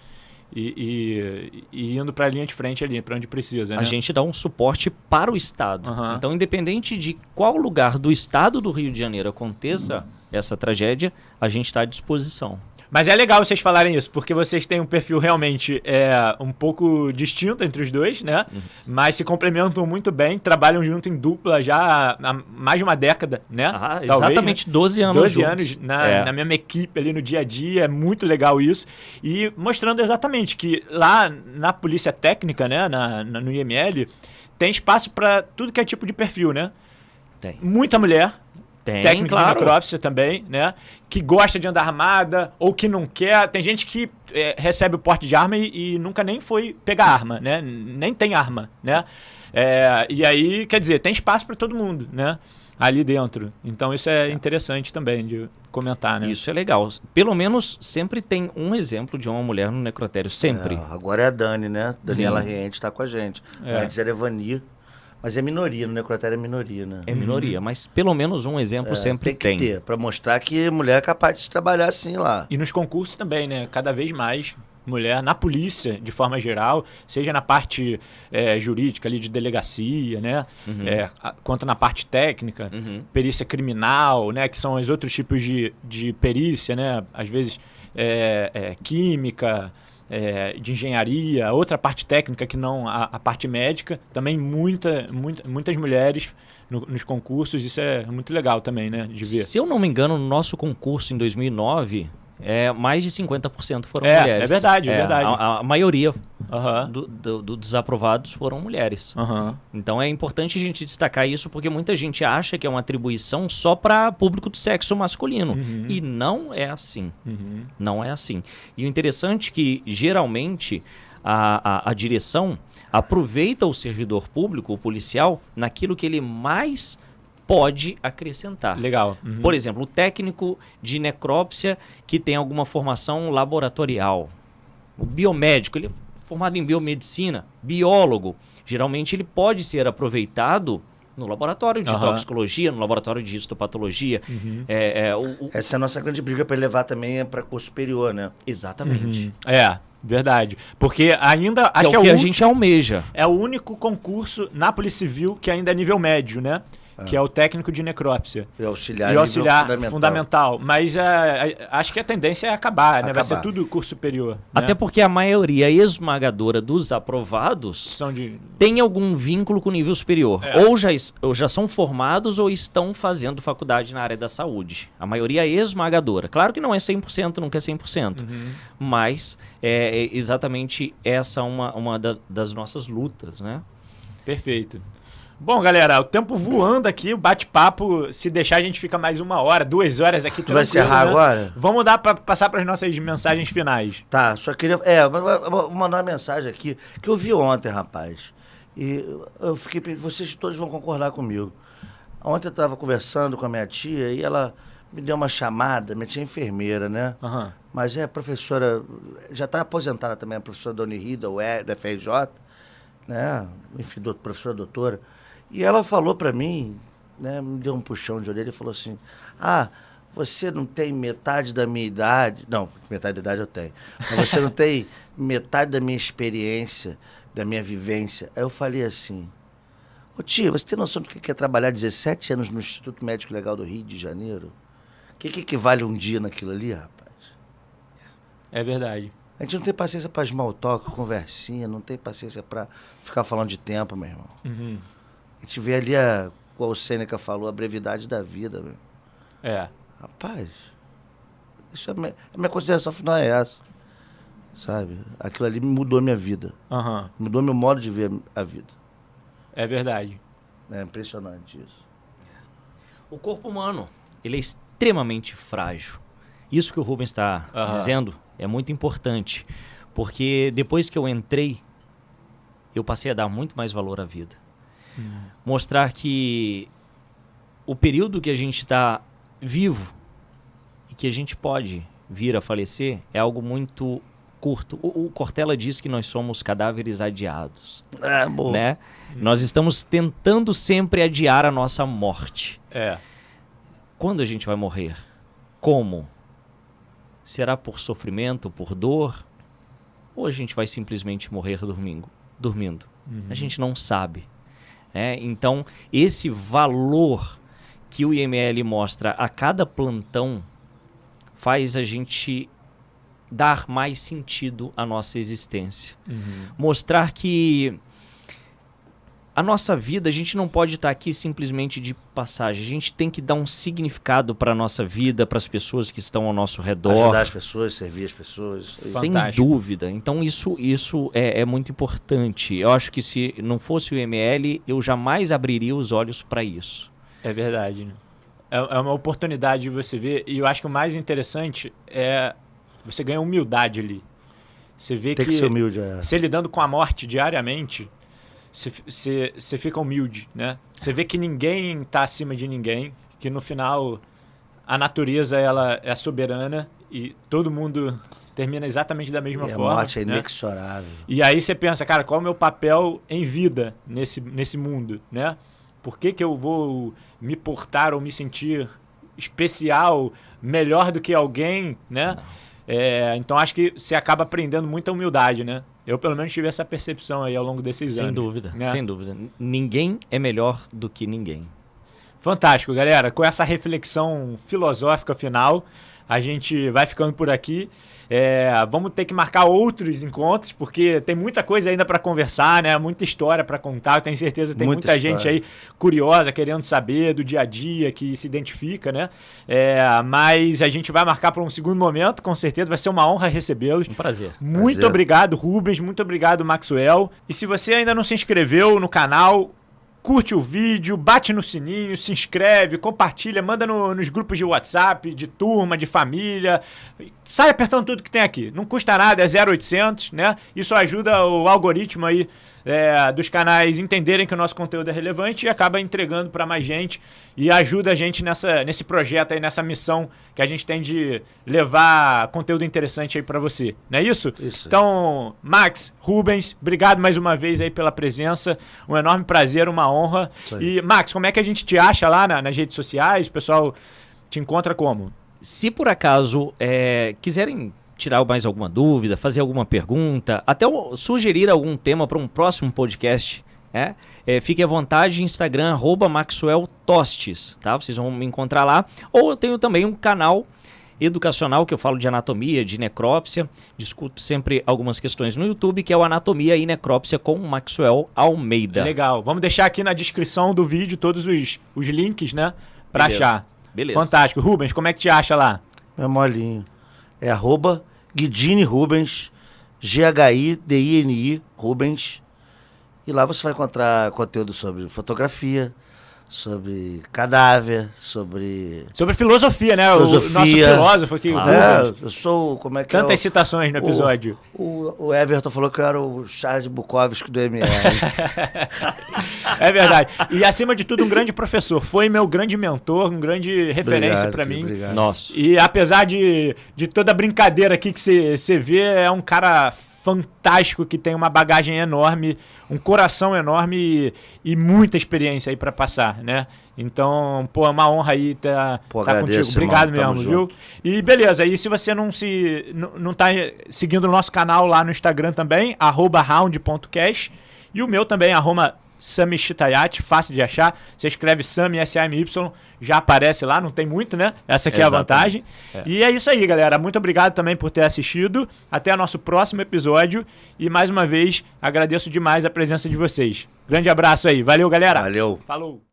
indo para a linha de frente ali, para onde precisa. Né? A gente dá um suporte para o Estado. Então, independente de qual lugar do Estado do Rio de Janeiro aconteça essa tragédia, a gente está à disposição. Mas é legal vocês falarem isso, porque vocês têm um perfil realmente um pouco distinto entre os dois, né? Mas se complementam muito bem, trabalham junto em dupla já há mais de uma década, né? Talvez, exatamente, né? 12 anos 12 anos na mesma equipe ali no dia a dia, é muito legal isso. E mostrando exatamente que lá na polícia técnica, né, no IML, tem espaço para tudo que é tipo de perfil, né? Tem. Muita mulher. Técnico claro. de necrópsia também, né? Que gosta de andar armada ou que não quer. Tem gente que recebe o porte de arma e nunca nem foi pegar arma, né? Nem tem arma, né? E aí, quer dizer, tem espaço para todo mundo, né? Ali dentro. Então isso é interessante também de comentar, né? Isso é legal. Pelo menos sempre tem um exemplo de uma mulher no necrotério, sempre. Agora é a Dani, né? Daniela Riente está com a gente. Antes era Evani. Mas é minoria, no necrotério é minoria, né? É minoria, mas pelo menos um exemplo sempre tem. Tem que ter, para mostrar que mulher é capaz de trabalhar assim lá. E nos concursos também, né? Cada vez mais mulher na polícia, de forma geral, seja na parte jurídica ali de delegacia, né? Quanto na parte técnica, perícia criminal, né? Que são os outros tipos de perícia, né? Às vezes química, de engenharia, outra parte técnica que não a parte médica, também muitas mulheres nos concursos, isso é muito legal também, né, de ver. Se eu não me engano, no nosso concurso em 2009, mais de 50% foram mulheres. É verdade, é verdade. A maioria dos aprovados foram mulheres. Então é importante a gente destacar isso, porque muita gente acha que é uma atribuição só para público do sexo masculino. E não é assim. Não é assim. E o interessante é que, geralmente, a direção aproveita o servidor público, o policial, naquilo que ele mais pode acrescentar. Legal. Por exemplo, o técnico de necrópsia que tem alguma formação laboratorial. O biomédico, ele é formado em biomedicina, biólogo. Geralmente ele pode ser aproveitado no laboratório de toxicologia, no laboratório de histopatologia. Essa é a nossa grande briga para levar também para curso superior, né? Exatamente. Verdade. Porque ainda... Acho que é o que a gente almeja. É o único concurso na Polícia Civil que ainda é nível médio, né? Que é o técnico de necrópsia. E auxiliar fundamental. Mas acho que a tendência é acabar, né? Vai ser tudo curso superior. Até porque a maioria esmagadora dos aprovados tem algum vínculo com o nível superior. Ou já são formados ou estão fazendo faculdade na área da saúde. A maioria é esmagadora. Claro que não é 100%, nunca é 100%. Mas é exatamente essa uma das nossas lutas, né? Perfeito. Bom, galera, o tempo voando aqui, o bate-papo, se deixar a gente fica mais 1 hora, 2 horas aqui. Tu vai encerrar agora? Vamos passar para as nossas mensagens finais. Tá, só queria... vou mandar uma mensagem aqui, que eu vi ontem, rapaz. E eu fiquei, vocês todos vão concordar comigo. Ontem eu estava conversando com a minha tia e ela me deu uma chamada, minha tia é enfermeira, né? Uhum. Mas é professora, já está aposentada também, a professora Dona Rida, da FRJ, né? Enfim, professora doutora. E ela falou para mim, né? Me deu um puxão de orelha e falou assim, você não tem metade da minha idade... Não, metade da idade eu tenho. Mas você não tem metade da minha experiência, da minha vivência. Aí eu falei assim, ô tia, você tem noção do que é trabalhar 17 anos no Instituto Médico Legal do Rio de Janeiro? O que equivale um dia naquilo ali, rapaz? É verdade. A gente não tem paciência para small talk, conversinha, não tem paciência para ficar falando de tempo, meu irmão. Uhum. A gente vê ali, como o Sêneca falou, a brevidade da vida, meu. É. Rapaz, isso a minha consideração final é essa, sabe? Aquilo ali mudou minha vida. Uhum. Mudou meu modo de ver a vida. É verdade. É impressionante isso. O corpo humano, ele é extremamente frágil. Isso que o Rubens está dizendo é muito importante, porque depois que eu entrei, eu passei a dar muito mais valor à vida. Mostrar que o período que a gente está vivo e que a gente pode vir a falecer é algo muito curto. O Cortella diz que nós somos cadáveres adiados. Bom. Né? Nós estamos tentando sempre adiar a nossa morte. É. Quando a gente vai morrer? Como? Será por sofrimento, por dor? Ou a gente vai simplesmente morrer dormindo? A gente não sabe. Então, esse valor que o IML mostra a cada plantão faz a gente dar mais sentido à nossa existência. Mostrar que a nossa vida, a gente não pode estar aqui simplesmente de passagem. A gente tem que dar um significado para a nossa vida, para as pessoas que estão ao nosso redor. Ajudar as pessoas, servir as pessoas. Sem Fantástico. dúvida. Então isso é muito importante. Eu acho que se não fosse o IML, eu jamais abriria os olhos para isso. É verdade, né? É uma oportunidade de você ver. E eu acho que o mais interessante é você ganhar humildade ali. Você vê Tem que ser humilde. você lidando com a morte diariamente, você fica humilde, né? Você vê que ninguém está acima de ninguém, que no final a natureza ela é soberana e todo mundo termina exatamente da mesma forma. A morte é né? inexorável. E aí você pensa, cara, qual é o meu papel em vida nesse mundo, né? Por que eu vou me portar ou me sentir especial, melhor do que alguém, né? Então acho que você acaba aprendendo muita humildade, né? Eu pelo menos tive essa percepção aí ao longo desses anos. Sem dúvida, né? sem dúvida. Ninguém é melhor do que ninguém. Fantástico, galera. Com essa reflexão filosófica final, a gente vai ficando por aqui. Vamos ter que marcar outros encontros, porque tem muita coisa ainda para conversar, né? Muita história para contar. Eu tenho certeza que tem muita gente aí curiosa, querendo saber do dia a dia, que se identifica, né? Mas a gente vai marcar para um segundo momento, com certeza. Vai ser uma honra recebê-los. Um prazer. Muito obrigado, Rubens. Muito obrigado, Maxwell. E se você ainda não se inscreveu no canal, curte o vídeo, bate no sininho, se inscreve, compartilha, manda nos grupos de WhatsApp, de turma, de família. Sai apertando tudo que tem aqui. Não custa nada, é 0800, né? Isso ajuda o algoritmo aí dos canais entenderem que o nosso conteúdo é relevante e acaba entregando para mais gente e ajuda a gente nesse projeto aí, nessa missão que a gente tem de levar conteúdo interessante aí para você. Não é isso? Isso. Então, Max, Rubens, obrigado mais uma vez aí pela presença. Um enorme prazer, uma honra. E, Max, como é que a gente te acha lá nas redes sociais? O pessoal te encontra como? Se por acaso quiserem tirar mais alguma dúvida, fazer alguma pergunta, até sugerir algum tema para um próximo podcast, fique à vontade, Instagram, @MaxwellTostes, tá? Vocês vão me encontrar lá. Ou eu tenho também um canal educacional que eu falo de anatomia, de necrópsia, discuto sempre algumas questões no YouTube, que é o Anatomia e Necrópsia com Maxwell Almeida. Legal. Vamos deixar aqui na descrição do vídeo todos os links, né? Para achar. Beleza. Fantástico. Rubens, como é que te acha lá? É molinho. É @Guidini Rubens, GHIDINI Rubens. E lá você vai encontrar conteúdo sobre fotografia, sobre cadáver, sobre filosofia, né? Filosofia. O nosso filósofo aqui. eu sou, como é que Tantas citações no episódio. O Everton falou que eu era o Charles Bukowski do MR. É verdade. E acima de tudo, um grande professor. Foi meu grande mentor, um grande referência pra mim. Obrigado. Nossa. E apesar de toda a brincadeira aqui que você vê, é um cara fantástico, que tem uma bagagem enorme, um coração enorme e muita experiência aí pra passar, né? Então, pô, é uma honra aí tá contigo. Obrigado irmão. mesmo, viu? E beleza, e se você não tá seguindo o nosso canal lá no Instagram também, @round.cash, e o meu também, Sami Shitayati, fácil de achar. Você escreve Sami, S-A-M-Y, já aparece lá, não tem muito, né? Essa aqui é a vantagem. E é isso aí, galera. Muito obrigado também por ter assistido. Até o nosso próximo episódio. E mais uma vez, agradeço demais a presença de vocês. Grande abraço aí. Valeu, galera. Valeu. Falou.